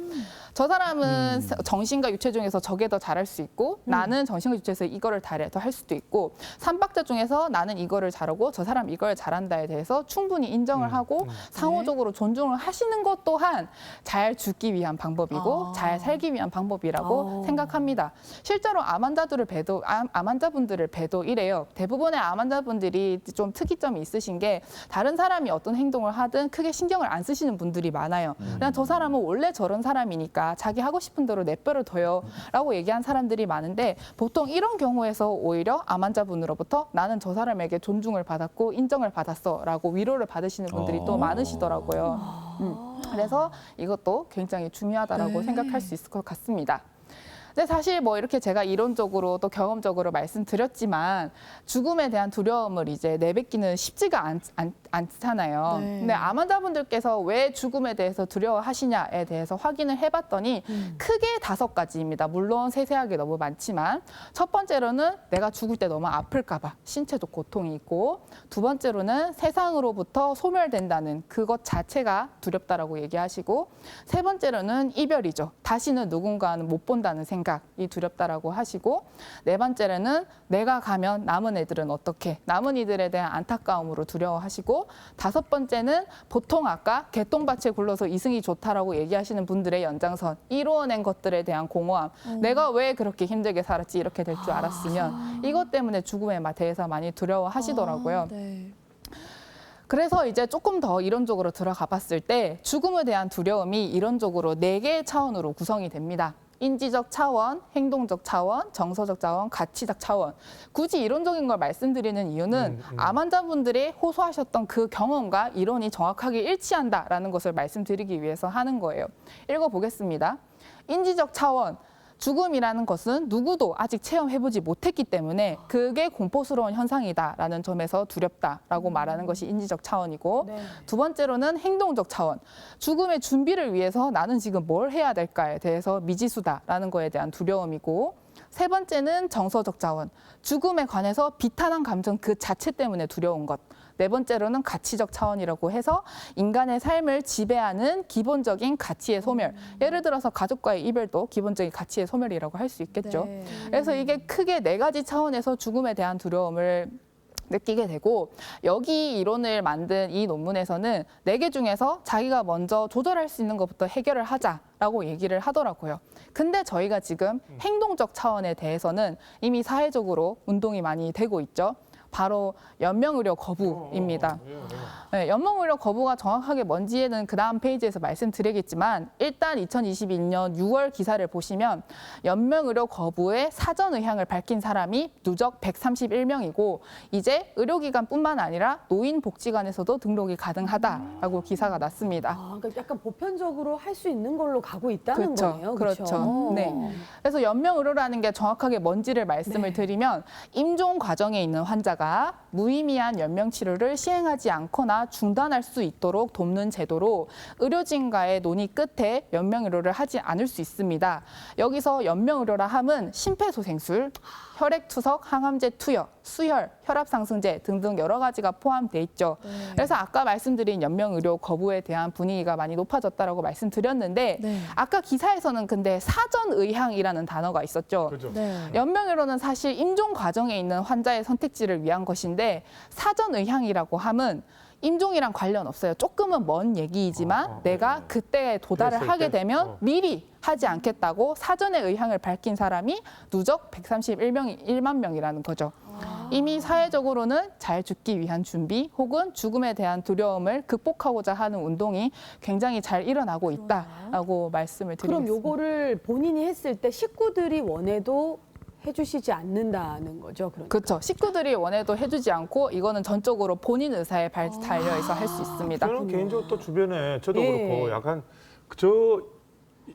저 사람은 정신과 육체 중에서 저게 더 잘할 수 있고 나는 정신과 육체에서 이거를 더 할 수도 있고 삼박자 중에서 나는 이거를 잘하고 저 사람 이걸 잘한다에 대해서 충분히 인정을 하고 상호적으로 존중을 하시는 것 또한 잘 죽기 위한 방법이고 잘 살기 위한 방법이라고 생각합니다. 실제로 암 환자분들을 봬도 이래요. 대부분의 암 환자분들이 좀 특이점이 있으신 게 다른 사람이 어떤 행동을 하든 크게 신경을 안 쓰시는 분들이 많아요. 그냥 저 사람은 원래 저런 사람이니까 자기 하고 싶은 대로 내 뼈를 둬요 라고 얘기한 사람들이 많은데 보통 이런 경우에서 오히려 암 환자분으로부터 나는 저 사람에게 존중을 받았고 인정을 받았어 라고 위로를 받으시는 분들이 또 많으시더라고요. 그래서 이것도 굉장히 중요하다라고 생각할 수 있을 것 같습니다. 근데 사실 뭐 이렇게 제가 이론적으로 또 경험적으로 말씀드렸지만 죽음에 대한 두려움을 이제 내뱉기는 쉽지가 않잖아요. 네. 근데 암 환자분들께서 왜 죽음에 대해서 두려워하시냐에 대해서 확인을 해봤더니 크게 5가지입니다. 물론 세세하게 너무 많지만 첫 번째로는 내가 죽을 때 너무 아플까 봐 신체적 고통이 있고 두 번째로는 세상으로부터 소멸된다는 그것 자체가 두렵다라고 얘기하시고 세 번째로는 이별이죠. 다시는 누군가는 못 본다는 생각이 두렵다라고 하시고 네 번째로는 내가 가면 남은 애들은 어떻게 남은 이들에 대한 안타까움으로 두려워하시고 다섯 번째는 보통 아까 개똥밭에 굴러서 이승이 좋다라고 얘기하시는 분들의 연장선 이루어낸 것들에 대한 공허함 내가 왜 그렇게 힘들게 살았지 이렇게 될 줄 알았으면 이것 때문에 죽음에 대해서 많이 두려워하시더라고요. 네. 그래서 이제 조금 더 이론적으로 들어가 봤을 때 죽음에 대한 두려움이 이론적으로 4개의 차원으로 구성이 됩니다. 인지적 차원, 행동적 차원, 정서적 차원, 가치적 차원. 굳이 이론적인 걸 말씀드리는 이유는 암 환자분들이 호소하셨던 그 경험과 이론이 정확하게 일치한다라는 것을 말씀드리기 위해서 하는 거예요. 읽어보겠습니다. 인지적 차원. 죽음이라는 것은 누구도 아직 체험해보지 못했기 때문에 그게 공포스러운 현상이다라는 점에서 두렵다라고 말하는 것이 인지적 차원이고 네. 두 번째로는 행동적 차원. 죽음의 준비를 위해서 나는 지금 뭘 해야 될까에 대해서 미지수다라는 거에 대한 두려움이고 세 번째는 정서적 차원. 죽음에 관해서 비탄한 감정 그 자체 때문에 두려운 것. 네 번째로는 가치적 차원이라고 해서 인간의 삶을 지배하는 기본적인 가치의 소멸. 예를 들어서 가족과의 이별도 기본적인 가치의 소멸이라고 할 수 있겠죠. 네. 그래서 이게 크게 4가지 차원에서 죽음에 대한 두려움을 느끼게 되고 여기 이론을 만든 이 논문에서는 4개 중에서 자기가 먼저 조절할 수 있는 것부터 해결을 하자라고 얘기를 하더라고요. 근데 저희가 지금 행동적 차원에 대해서는 이미 사회적으로 운동이 많이 되고 있죠. 바로 연명의료 거부입니다. 네, 연명의료 거부가 정확하게 뭔지는 그 다음 페이지에서 말씀드리겠지만 일단 2021년 6월 기사를 보시면 연명의료 거부의 사전 의향을 밝힌 사람이 누적 131명이고 이제 의료기관뿐만 아니라 노인복지관에서도 등록이 가능하다라고 기사가 났습니다. 아, 그러니까 약간 보편적으로 할 수 있는 걸로 가고 있다는 그렇죠. 거네요. 그렇죠. 네. 그래서 연명의료라는 게 정확하게 뭔지를 말씀을 드리면 임종 과정에 있는 환자가 무의미한 연명 치료를 시행하지 않거나 중단할 수 있도록 돕는 제도로 의료진과의 논의 끝에 연명의료를 하지 않을 수 있습니다. 여기서 연명의료라 함은 심폐소생술, 혈액투석, 항암제 투여, 수혈, 혈압상승제 등등 여러 가지가 포함돼 있죠. 그래서 아까 말씀드린 연명의료 거부에 대한 분위기가 많이 높아졌다라고 말씀드렸는데 네. 아까 기사에서는 근데 사전의향이라는 단어가 있었죠. 그렇죠. 네. 연명의료는 사실 임종 과정에 있는 환자의 선택지를 위한 것인데 사전의향이라고 함은 임종이랑 관련 없어요. 조금은 먼 얘기이지만 내가 그때에 도달을 그랬을 하게 때? 되면 미리 하지 않겠다고 사전에 의향을 밝힌 사람이 누적 131만 명이라는 거죠. 이미 사회적으로는 잘 죽기 위한 준비 혹은 죽음에 대한 두려움을 극복하고자 하는 운동이 굉장히 잘 일어나고 있다라고 말씀을 그럼 드리겠습니다. 요거를 본인이 했을 때 식구들이 원해도 해주시지 않는다는 거죠. 그러니까. 그렇죠. 식구들이 원해도 해주지 않고 이거는 전적으로 본인 의사에 달려 있어 할 수 있습니다. 저는 개인적으로 또 주변에 저도 예. 그렇고 약간 저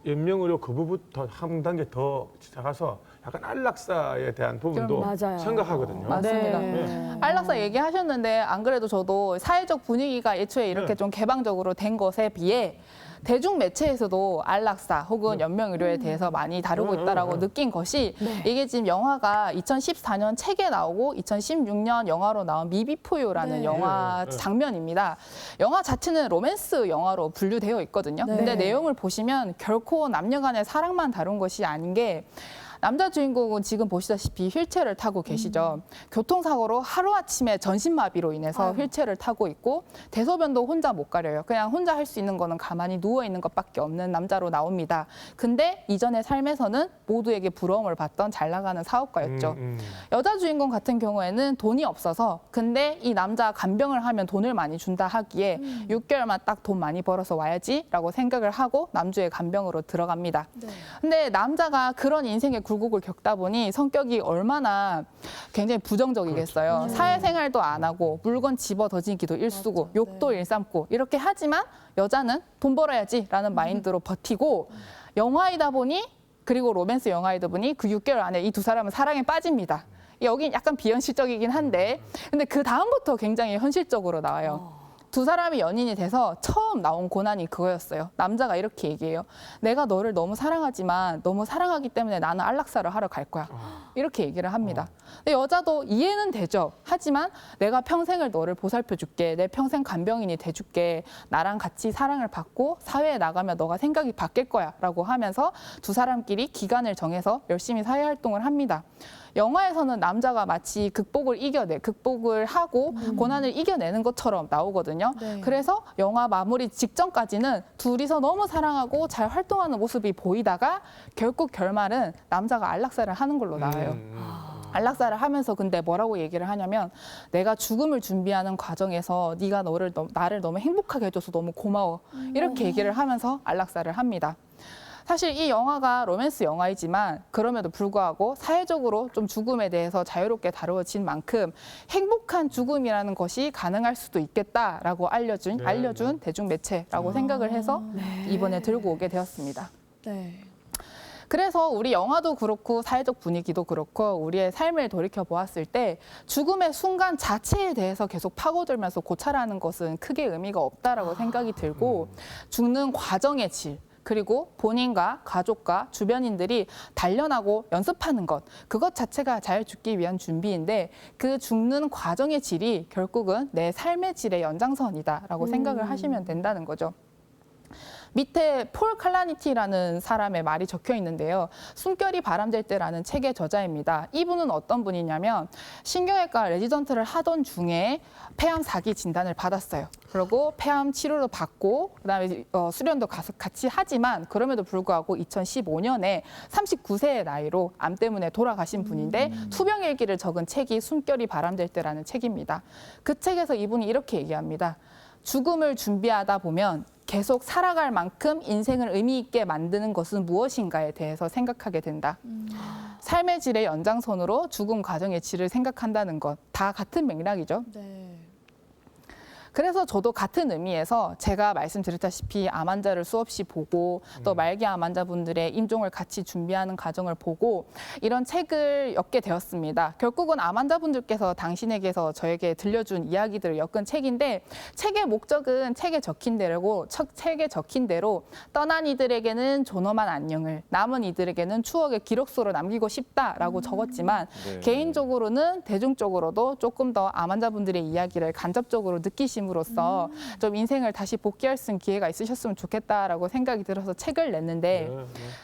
연명의료 그 부분부터 한 단계 더 나가서 약간 안락사에 대한 부분도 맞아요. 생각하거든요. 맞습니다. 네. 안락사 얘기하셨는데 안 그래도 저도 사회적 분위기가 애초에 이렇게 네. 좀 개방적으로 된 것에 비해 대중 매체에서도 안락사 혹은 연명의료에 대해서 많이 다루고 있다라고 느낀 것이 이게 지금 영화가 2014년 책에 나오고 2016년 영화로 나온 미비포유라는 네. 영화 네. 장면입니다. 영화 자체는 로맨스 영화로 분류되어 있거든요. 네. 근데 내용을 보시면 결코 남녀 간의 사랑만 다룬 것이 아닌 게 남자 주인공은 지금 보시다시피 휠체어를 타고 계시죠. 교통사고로 하루아침에 전신마비로 인해서 휠체어를 타고 있고 대소변도 혼자 못 가려요. 그냥 혼자 할 수 있는 거는 가만히 누워있는 것밖에 없는 남자로 나옵니다. 근데 이전의 삶에서는 모두에게 부러움을 받던 잘 나가는 사업가였죠. 여자 주인공 같은 경우에는 돈이 없어서 근데 이 남자 간병을 하면 돈을 많이 준다 하기에 6개월만 딱 돈 많이 벌어서 와야지라고 생각을 하고 남주의 간병으로 들어갑니다. 네. 근데 남자가 그런 인생의 굴곡을 겪다 보니 성격이 얼마나 굉장히 부정적이겠어요. 그렇죠. 사회생활도 안 하고 물건 집어 던지기도 일쑤고 맞아. 욕도 네. 일삼고 이렇게 하지만 여자는 돈 벌어야지라는 마인드로 버티고 영화이다 보니 그리고 로맨스 영화이다 보니 그 6개월 안에 이 두 사람은 사랑에 빠집니다. 여긴 약간 비현실적이긴 한데 근데 그 다음부터 굉장히 현실적으로 나와요. 두 사람이 연인이 돼서 처음 나온 고난이 그거였어요. 남자가 이렇게 얘기해요. 내가 너를 너무 사랑하지만 너무 사랑하기 때문에 나는 안락사를 하러 갈 거야. 이렇게 얘기를 합니다. 근데 여자도 이해는 되죠. 하지만 내가 평생을 너를 보살펴 줄게. 내 평생 간병인이 돼줄게. 나랑 같이 사랑을 받고 사회에 나가면 너가 생각이 바뀔 거야. 라고 하면서 두 사람끼리 기간을 정해서 열심히 사회활동을 합니다. 영화에서는 남자가 마치 극복을 하고 고난을 이겨내는 것처럼 나오거든요. 네. 그래서 영화 마무리 직전까지는 둘이서 너무 사랑하고 잘 활동하는 모습이 보이다가 결국 결말은 남자가 안락사를 하는 걸로 나와요. 안락사를 하면서 근데 뭐라고 얘기를 하냐면 내가 죽음을 준비하는 과정에서 네가 나를 너무 행복하게 해줘서 너무 고마워. 이렇게 얘기를 하면서 안락사를 합니다. 사실 이 영화가 로맨스 영화이지만 그럼에도 불구하고 사회적으로 좀 죽음에 대해서 자유롭게 다루어진 만큼 행복한 죽음이라는 것이 가능할 수도 있겠다라고 알려준 대중 매체라고 생각을 해서 이번에 들고 오게 되었습니다. 네. 그래서 우리 영화도 그렇고 사회적 분위기도 그렇고 우리의 삶을 돌이켜 보았을 때 죽음의 순간 자체에 대해서 계속 파고들면서 고찰하는 것은 크게 의미가 없다라고 생각이 들고 죽는 과정의 질 그리고 본인과 가족과 주변인들이 단련하고 연습하는 것, 그것 자체가 잘 죽기 위한 준비인데 그 죽는 과정의 질이 결국은 내 삶의 질의 연장선이다라고 생각을 하시면 된다는 거죠. 밑에 폴 칼라니티라는 사람의 말이 적혀 있는데요. 숨결이 바람될 때라는 책의 저자입니다. 이분은 어떤 분이냐면 신경외과 레지던트를 하던 중에 폐암 4기 진단을 받았어요. 그리고 폐암 치료도 받고 그다음에 수련도 같이 하지만 그럼에도 불구하고 2015년에 39세의 나이로 암 때문에 돌아가신 분인데 투병일기를 적은 책이 숨결이 바람될 때라는 책입니다. 그 책에서 이분이 이렇게 얘기합니다. 죽음을 준비하다 보면 계속 살아갈 만큼 인생을 의미 있게 만드는 것은 무엇인가에 대해서 생각하게 된다. 삶의 질의 연장선으로 죽음 과정의 질을 생각한다는 것, 다 같은 맥락이죠. 네. 그래서 저도 같은 의미에서 제가 말씀드렸다시피 암 환자를 수없이 보고 또 말기 암 환자분들의 임종을 같이 준비하는 과정을 보고 이런 책을 엮게 되었습니다. 결국은 암 환자분들께서 당신에게서 저에게 들려준 이야기들을 엮은 책인데 책의 목적은 책에 적힌 대로 떠난 이들에게는 존엄한 안녕을 남은 이들에게는 추억의 기록소로 남기고 싶다라고 적었지만 네. 개인적으로는 대중적으로도 조금 더 암 환자분들의 이야기를 간접적으로 느끼심으로써 좀 인생을 다시 복귀할 수 있는 기회가 있으셨으면 좋겠다라고 생각이 들어서 책을 냈는데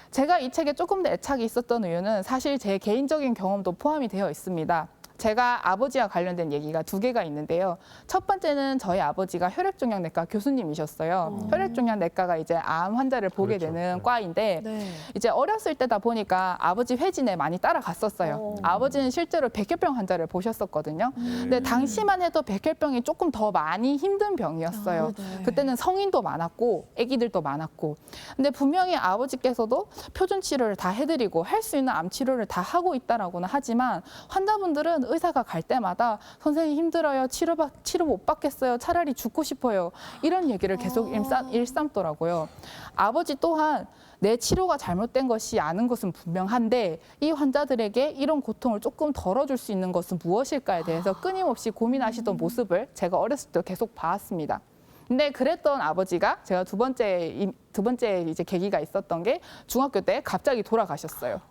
제가 이 책에 조금 더 애착이 있었던 이유는 사실 제 개인적인 경험도 포함이 되어 있습니다. 제가 아버지와 관련된 얘기가 2개가 있는데요. 첫 번째는 저희 아버지가 혈액종양내과 교수님이셨어요. 혈액종양내과가 이제 암 환자를 보게 그렇죠. 되는 네. 과인데 네. 이제 어렸을 때다 보니까 아버지 회진에 많이 따라갔었어요. 아버지는 실제로 백혈병 환자를 보셨었거든요. 근데 당시만 해도 백혈병이 조금 더 많이 힘든 병이었어요. 네. 그때는 성인도 많았고 아기들도 많았고. 근데 분명히 아버지께서도 표준 치료를 다 해드리고 할 수 있는 암 치료를 다 하고 있다라고는 하지만 환자분들은 의사가 갈 때마다 선생님 힘들어요. 치료 못 받겠어요. 차라리 죽고 싶어요. 이런 얘기를 계속 일삼더라고요. 아버지 또한 내 치료가 잘못된 것이 아는 것은 분명한데 이 환자들에게 이런 고통을 조금 덜어줄 수 있는 것은 무엇일까에 대해서 끊임없이 고민하시던 모습을 제가 어렸을 때 계속 봐왔습니다. 근데 그랬던 아버지가 제가 두 번째 이제 계기가 있었던 게 중학교 때 갑자기 돌아가셨어요.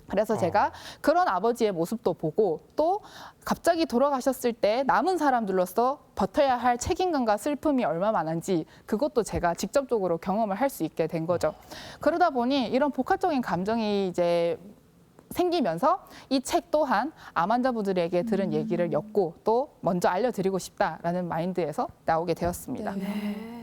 그래서 제가 그런 아버지의 모습도 보고 또 갑자기 돌아가셨을 때 남은 사람들로서 버텨야 할 책임감과 슬픔이 얼마나 많은지 그것도 제가 직접적으로 경험을 할 수 있게 된 거죠. 그러다 보니 이런 복합적인 감정이 이제 생기면서 이 책 또한 암 환자분들에게 들은 얘기를 엮고 또 먼저 알려드리고 싶다라는 마인드에서 나오게 되었습니다. 네.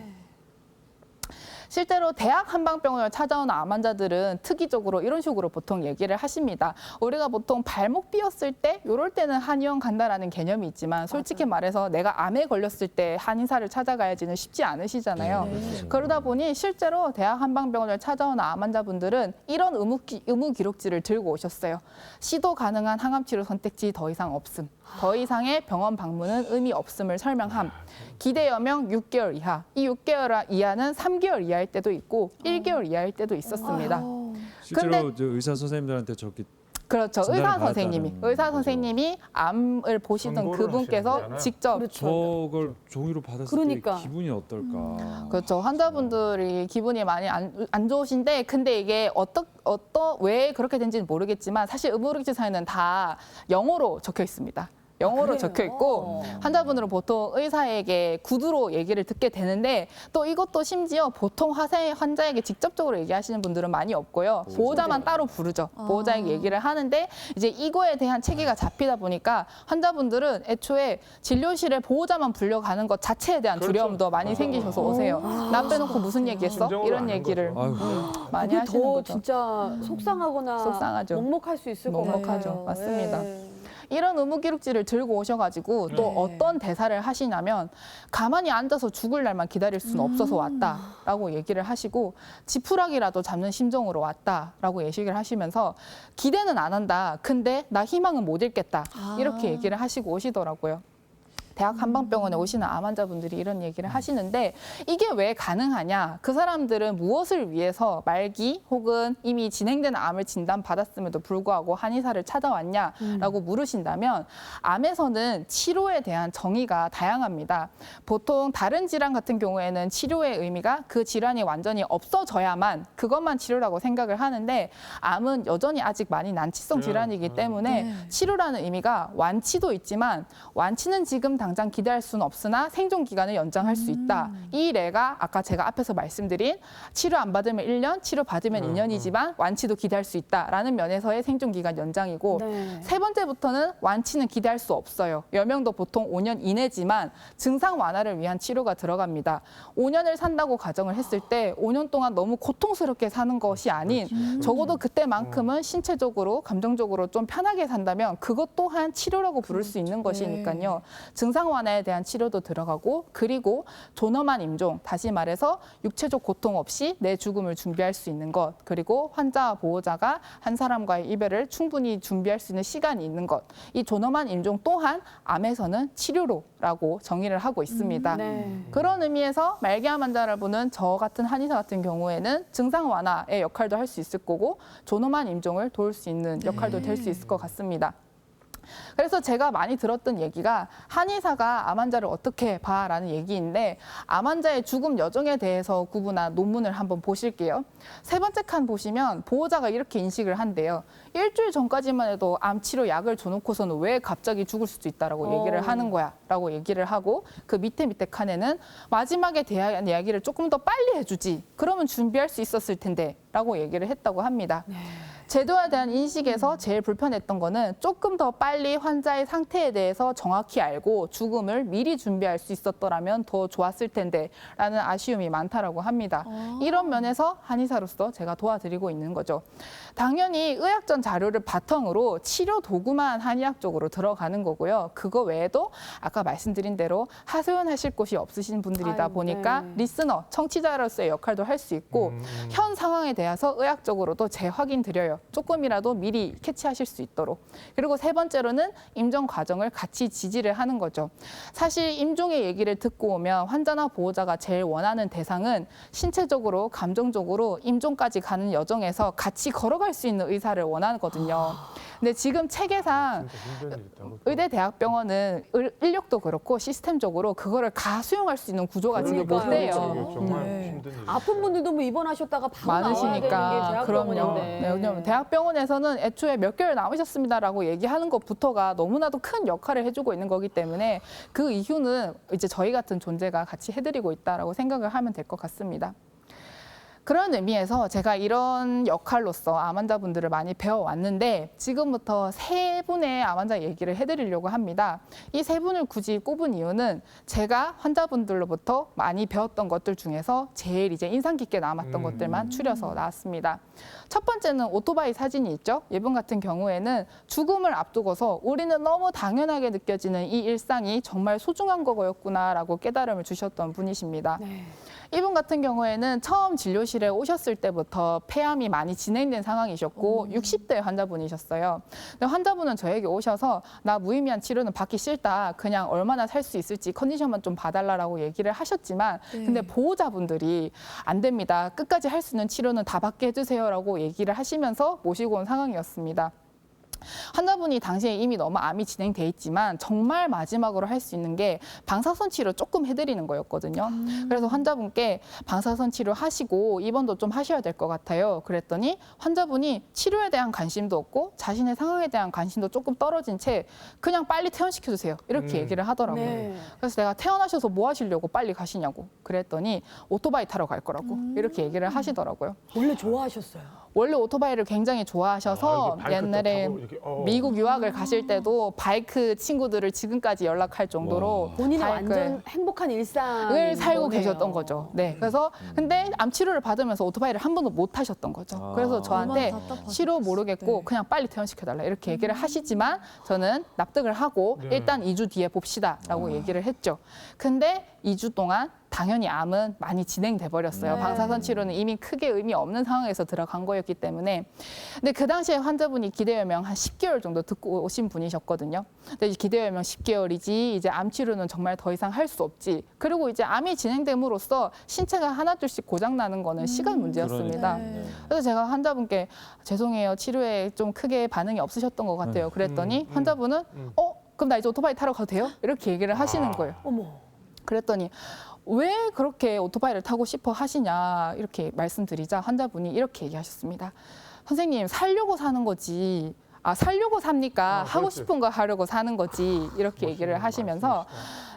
실제로 대학 한방병원을 찾아오는 암 환자들은 특이적으로 이런 식으로 보통 얘기를 하십니다. 우리가 보통 발목 삐었을 때 이럴 때는 한의원 간다라는 개념이 있지만 솔직히 말해서 내가 암에 걸렸을 때 한의사를 찾아가야지는 쉽지 않으시잖아요. 그러다 보니 실제로 대학 한방병원을 찾아오는 암 환자분들은 이런 의무 기록지를 들고 오셨어요. 시도 가능한 항암 치료 선택지 더 이상 없음. 더 이상의 병원 방문은 의미 없음을 설명함. 기대 여명 6개월 이하. 이 6개월 이하는 3개월 이하일 때도 있고 1개월 이하일 때도 있었습니다. 실제로 저 의사 선생님들한테 저기 그렇죠. 진단을 의사 받았다는 선생님이 암을 보시던 선고를 그분께서 하시는 거잖아요. 직접 저걸 종이로 받았을 그러니까. 때 기분이 어떨까? 그렇죠. 환자분들이 기분이 많이 안 좋으신데 근데 이게 왜 그렇게 된지는 모르겠지만 사실 의무기록지사에는 다 영어로 적혀 있습니다. 영어로 그래요? 적혀 있고 환자분들은 보통 의사에게 구두로 얘기를 듣게 되는데 또 이것도 심지어 보통 환자에게 직접적으로 얘기하시는 분들은 많이 없고요. 보호자만 따로 부르죠. 보호자에게 얘기를 하는데 이제 이거에 대한 체계가 잡히다 보니까 환자분들은 애초에 진료실에 보호자만 불려가는 것 자체에 대한 그렇죠. 두려움도 많이 생기셔서 오세요. 나 빼놓고 무슨 얘기했어? 진정으로 이런 아는 얘기를 거죠. 많이 그게 하시는 더 거죠. 진짜 속상하거나 속상하죠. 먹먹할 수 있을 것 먹먹하죠. 같아요. 맞습니다. 네. 이런 의무기록지를 들고 오셔가지고 또 네. 어떤 대사를 하시냐면 가만히 앉아서 죽을 날만 기다릴 수는 없어서 왔다라고 얘기를 하시고 지푸라기라도 잡는 심정으로 왔다라고 얘기를 하시면서 기대는 안 한다. 근데 나 희망은 못 잃겠다. 이렇게 얘기를 하시고 오시더라고요. 대학 한방병원에 오시는 암 환자분들이 이런 얘기를 하시는데 이게 왜 가능하냐? 그 사람들은 무엇을 위해서 말기 혹은 이미 진행된 암을 진단받았음에도 불구하고 한의사를 찾아왔냐라고 물으신다면 암에서는 치료에 대한 정의가 다양합니다. 보통 다른 질환 같은 경우에는 치료의 의미가 그 질환이 완전히 없어져야만 그것만 치료라고 생각을 하는데 암은 여전히 아직 많이 난치성 질환이기 때문에 네. 치료라는 의미가 완치도 있지만 완치는 지금 당장 기대할 수는 없으나 생존 기간을 연장할 수 있다. 이 예가 아까 제가 앞에서 말씀드린 치료 안 받으면 1년, 치료 받으면 2년이지만 완치도 기대할 수 있다라는 면에서의 생존 기간 연장이고 네. 세 번째부터는 완치는 기대할 수 없어요. 여명도 보통 5년 이내지만 증상 완화를 위한 치료가 들어갑니다. 5년을 산다고 가정을 했을 때 5년 동안 너무 고통스럽게 사는 것이 아닌 적어도 그때만큼은 신체적으로 감정적으로 좀 편하게 산다면 그것 또한 치료라고 부를 수 있는 것이니까요. 증상 완화에 대한 치료도 들어가고 그리고 존엄한 임종, 다시 말해서 육체적 고통 없이 내 죽음을 준비할 수 있는 것, 그리고 환자와 보호자가 한 사람과의 이별을 충분히 준비할 수 있는 시간이 있는 것, 이 존엄한 임종 또한 암에서는 치료로라고 정의를 하고 있습니다. 네. 그런 의미에서 말기암 환자분은 저 같은 한의사 같은 경우에는 증상 완화의 역할도 할 수 있을 거고 존엄한 임종을 도울 수 있는 역할도 될 수 있을 것 같습니다. 그래서 제가 많이 들었던 얘기가 한의사가 암 환자를 어떻게 봐라는 얘기인데 암 환자의 죽음 여정에 대해서 구분한 논문을 한번 보실게요. 세 번째 칸 보시면 보호자가 이렇게 인식을 한대요. 일주일 전까지만 해도 암 치료 약을 줘놓고서는 왜 갑자기 죽을 수도 있다라고 얘기를 하는 거야 라고 얘기를 하고 그 밑에 칸에는 마지막에 대한 이야기를 조금 더 빨리 해주지 그러면 준비할 수 있었을 텐데 라고 얘기를 했다고 합니다. 제도에 대한 인식에서 제일 불편했던 거는 조금 더 빨리 환자의 상태에 대해서 정확히 알고 죽음을 미리 준비할 수 있었더라면 더 좋았을 텐데 라는 아쉬움이 많다라고 합니다. 이런 면에서 한의사로서 제가 도와드리고 있는 거죠. 당연히 의학전 자료를 바탕으로 치료 도구만 한의학 쪽으로 들어가는 거고요. 그거 외에도 아까 말씀드린 대로 하소연하실 곳이 없으신 분들이다 아이고, 보니까 네. 리스너, 청취자로서의 역할도 할 수 있고 현 상황에 대해서 의학적으로도 재확인 드려요. 조금이라도 미리 캐치하실 수 있도록. 그리고 세 번째로는 임종 과정을 같이 지지를 하는 거죠. 사실 임종의 얘기를 듣고 오면 환자나 보호자가 제일 원하는 대상은 신체적으로, 감정적으로 임종까지 가는 여정에서 같이 걸어갈 수 있는 의사를 원하거든요. 근데 지금 체계상 진짜 힘든 일이다. 의대대학병원은 인력도 그렇고 시스템적으로 그거를 다 수용할 수 있는 구조가 지금 못 그러니까요. 돼요. 이게 정말 네. 힘든 일이죠. 아픈 분들도 뭐 입원하셨다가 바로 나와야 되는 게 많으시니까 그럼요. 대학병원인데. 네, 왜냐면 대학병원에서는 애초에 몇 개월 남으셨습니다라고 얘기하는 것부터가 너무나도 큰 역할을 해주고 있는 거기 때문에 그 이유는 이제 저희 같은 존재가 같이 해드리고 있다라고 생각을 하면 될 것 같습니다. 그런 의미에서 제가 이런 역할로서 암 환자분들을 많이 배워왔는데 지금부터 세 분의 암 환자 얘기를 해드리려고 합니다. 이 세 분을 굳이 꼽은 이유는 제가 환자분들로부터 많이 배웠던 것들 중에서 제일 이제 인상 깊게 남았던 것들만 추려서 나왔습니다. 첫 번째는 오토바이 사진이 있죠. 이분 같은 경우에는 죽음을 앞두고서 우리는 너무 당연하게 느껴지는 이 일상이 정말 소중한 거였구나라고 깨달음을 주셨던 분이십니다. 네. 이분 같은 경우에는 처음 진료실에 오셨을 때부터 폐암이 많이 진행된 상황이셨고 60대 환자분이셨어요. 근데 환자분은 저에게 오셔서 나 무의미한 치료는 받기 싫다. 그냥 얼마나 살 수 있을지 컨디션만 좀 봐달라고 얘기를 하셨지만 근데 보호자분들이 안 됩니다. 끝까지 할 수 있는 치료는 다 받게 해주세요라고 얘기를 하시면서 모시고 온 상황이었습니다. 환자분이 당시에 이미 너무 암이 진행돼 있지만 정말 마지막으로 할 수 있는 게 방사선 치료 조금 해드리는 거였거든요. 그래서 환자분께 방사선 치료 하시고 입원도 좀 하셔야 될 것 같아요. 그랬더니 환자분이 치료에 대한 관심도 없고 자신의 상황에 대한 관심도 조금 떨어진 채 그냥 빨리 퇴원시켜주세요. 이렇게 얘기를 하더라고요. 네. 그래서 내가 퇴원하셔서 뭐 하시려고 빨리 가시냐고 그랬더니 오토바이 타러 갈 거라고 이렇게 얘기를 하시더라고요. 원래 좋아하셨어요. 원래 오토바이를 굉장히 좋아하셔서 바이크 또 옛날에 타고 이렇게, 미국 유학을 가실 때도 바이크 친구들을 지금까지 연락할 정도로 본인의 바이크를 완전 행복한 일상을 살고 계셨던 거죠. 네. 그래서 근데 암 치료를 받으면서 오토바이를 한 번도 못 타셨던 거죠. 그래서 저한테 얼마나 답답하셨겠어요. 치료 모르겠고 네. 그냥 빨리 퇴원시켜달라 이렇게 얘기를 하시지만 저는 납득을 하고 네. 일단 2주 뒤에 봅시다라고 얘기를 했죠. 근데 2주 동안 당연히 암은 많이 진행돼 버렸어요. 네. 방사선 치료는 이미 크게 의미 없는 상황에서 들어간 거였기 때문에. 근데 그 당시에 환자분이 기대여명 한 10개월 정도 듣고 오신 분이셨거든요. 근데 이제 기대여명 10개월이지 이제 암 치료는 정말 더 이상 할 수 없지. 그리고 이제 암이 진행됨으로써 신체가 하나둘씩 고장 나는 거는 시간 문제였습니다. 네. 그래서 제가 환자분께 죄송해요. 치료에 좀 크게 반응이 없으셨던 것 같아요. 그랬더니 환자분은 그럼 나 이제 오토바이 타러 가도 돼요? 이렇게 얘기를 하시는 거예요. 어머. 그랬더니 왜 그렇게 오토바이를 타고 싶어 하시냐 이렇게 말씀드리자 환자분이 이렇게 얘기하셨습니다. 선생님 살려고 사는 거지. 살려고 삽니까? 하고 그렇지. 싶은 거 하려고 사는 거지. 이렇게 얘기를 하시면서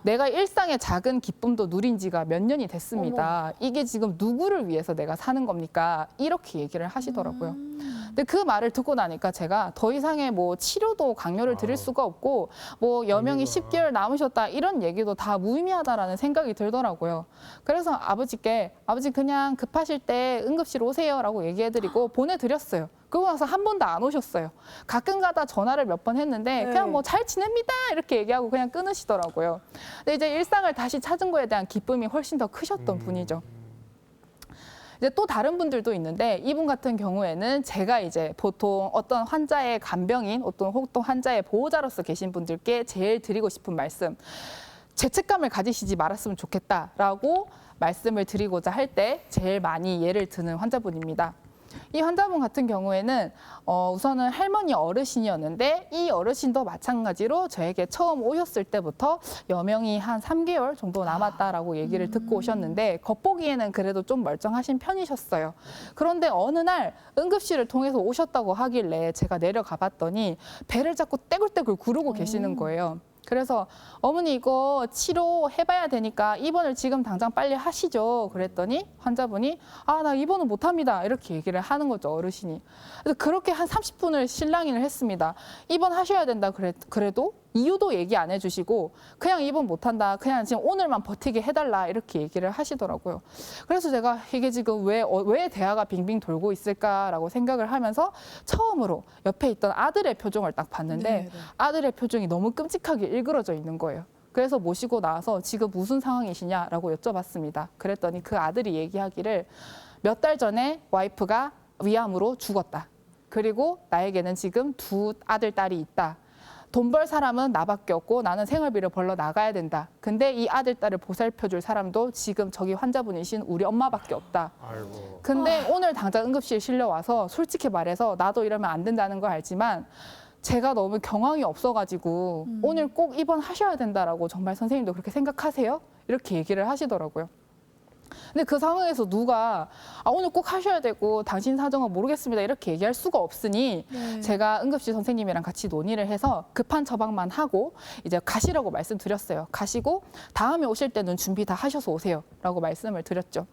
내가 일상의 작은 기쁨도 누린 지가 몇 년이 됐습니다. 이게 지금 누구를 위해서 내가 사는 겁니까? 이렇게 얘기를 하시더라고요. 근데 그 말을 듣고 나니까 제가 더 이상의 뭐 치료도 강요를 드릴 수가 없고 뭐 여명이 10개월 남으셨다 이런 얘기도 다 무의미하다라는 생각이 들더라고요. 그래서 아버지께 아버지 그냥 급하실 때 응급실 오세요라고 얘기해드리고 보내드렸어요. 그러고 나서 한 번도 안 오셨어요. 가끔 가다 전화를 몇 번 했는데 그냥 뭐 잘 지냅니다 이렇게 얘기하고 그냥 끊으시더라고요. 근데 이제 일상을 다시 찾은 거에 대한 기쁨이 훨씬 더 크셨던 분이죠. 이제 또 다른 분들도 있는데 이분 같은 경우에는 제가 이제 보통 어떤 환자의 간병인, 어떤 환자의 보호자로서 계신 분들께 제일 드리고 싶은 말씀, 죄책감을 가지시지 말았으면 좋겠다라고 말씀을 드리고자 할 때 제일 많이 예를 드는 환자분입니다. 이 환자분 같은 경우에는 우선은 할머니 어르신이었는데 이 어르신도 마찬가지로 저에게 처음 오셨을 때부터 여명이 한 3개월 정도 남았다라고 얘기를 듣고 오셨는데 겉보기에는 그래도 좀 멀쩡하신 편이셨어요. 그런데 어느 날 응급실을 통해서 오셨다고 하길래 제가 내려가 봤더니 배를 자꾸 떼굴떼굴 구르고 계시는 거예요. 그래서 어머니 이거 치료해봐야 되니까 입원을 지금 당장 빨리 하시죠. 그랬더니 환자분이 나 입원은 못합니다. 이렇게 얘기를 하는 거죠, 어르신이. 그래서 그렇게 한 30분을 실랑이를 했습니다. 입원하셔야 된다 그래도 이유도 얘기 안 해주시고 그냥 입원 못한다. 그냥 지금 오늘만 버티게 해달라. 이렇게 얘기를 하시더라고요. 그래서 제가 이게 지금 왜 대화가 빙빙 돌고 있을까라고 생각을 하면서 처음으로 옆에 있던 아들의 표정을 딱 봤는데 네, 네. 아들의 표정이 너무 끔찍하게 일그러져 있는 거예요. 그래서 모시고 나와서 지금 무슨 상황이시냐라고 여쭤봤습니다. 그랬더니 그 아들이 얘기하기를 몇 달 전에 와이프가 위암으로 죽었다. 그리고 나에게는 지금 2 아들, 딸이 있다. 돈 벌 사람은 나밖에 없고 나는 생활비를 벌러 나가야 된다. 근데 이 아들, 딸을 보살펴줄 사람도 지금 저기 환자분이신 우리 엄마밖에 없다. 아이고. 근데 오늘 당장 응급실 실려와서 솔직히 말해서 나도 이러면 안 된다는 걸 알지만 제가 너무 경황이 없어가지고 오늘 꼭 입원하셔야 된다라고 정말 선생님도 그렇게 생각하세요? 이렇게 얘기를 하시더라고요. 근데 그 상황에서 누가 오늘 꼭 하셔야 되고 당신 사정은 모르겠습니다 이렇게 얘기할 수가 없으니 네. 제가 응급실 선생님이랑 같이 논의를 해서 급한 처방만 하고 이제 가시라고 말씀드렸어요. 가시고 다음에 오실 때는 준비 다 하셔서 오세요 라고 말씀을 드렸죠.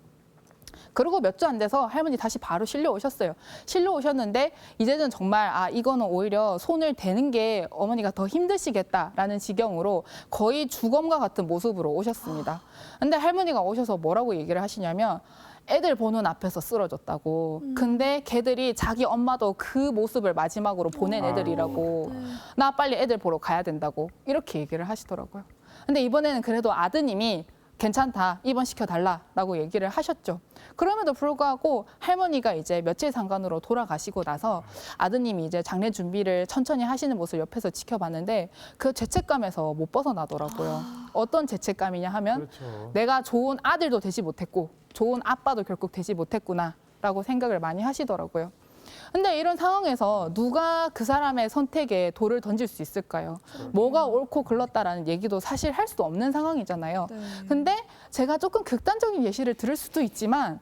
그리고 몇 주 안 돼서 할머니 다시 바로 실려 오셨어요. 실려 오셨는데 이제는 정말 이거는 오히려 손을 대는 게 어머니가 더 힘드시겠다라는 지경으로 거의 주검과 같은 모습으로 오셨습니다. 근데 할머니가 오셔서 뭐라고 얘기를 하시냐면 애들 보는 앞에서 쓰러졌다고. 근데 걔들이 자기 엄마도 그 모습을 마지막으로 보낸 애들이라고. 나 빨리 애들 보러 가야 된다고. 이렇게 얘기를 하시더라고요. 근데 이번에는 그래도 아드님이 괜찮다, 입원시켜달라라고 얘기를 하셨죠. 그럼에도 불구하고 할머니가 이제 며칠 상간으로 돌아가시고 나서 아드님이 이제 장례 준비를 천천히 하시는 모습을 옆에서 지켜봤는데 그 죄책감에서 못 벗어나더라고요. 어떤 죄책감이냐 하면 그렇죠. 내가 좋은 아들도 되지 못했고 좋은 아빠도 결국 되지 못했구나라고 생각을 많이 하시더라고요. 근데 이런 상황에서 누가 그 사람의 선택에 돌을 던질 수 있을까요? 뭐가 옳고 글렀다라는 얘기도 사실 할 수 없는 상황이잖아요. 네. 근데 제가 조금 극단적인 예시를 들을 수도 있지만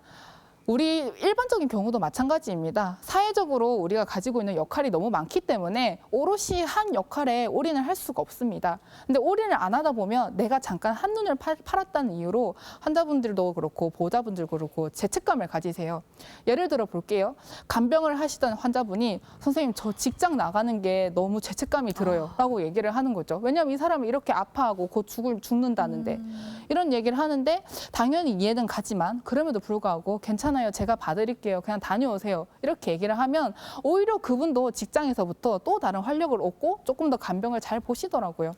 우리 일반적인 경우도 마찬가지입니다. 사회적으로 우리가 가지고 있는 역할이 너무 많기 때문에 오롯이 한 역할에 올인을 할 수가 없습니다. 근데 올인을 안 하다 보면 내가 잠깐 한눈을 팔았다는 이유로 환자분들도 그렇고 보호자분들도 그렇고 죄책감을 가지세요. 예를 들어 볼게요. 간병을 하시던 환자분이 선생님 저 직장 나가는 게 너무 죄책감이 들어요 라고 얘기를 하는 거죠. 왜냐하면 이 사람이 이렇게 아파하고 곧 죽는다는데 이런 얘기를 하는데 당연히 이해는 가지만 그럼에도 불구하고 괜찮아요. 제가 봐드릴게요. 그냥 다녀오세요. 이렇게 얘기를 하면 오히려 그분도 직장에서부터 또 다른 활력을 얻고 조금 더 간병을 잘 보시더라고요.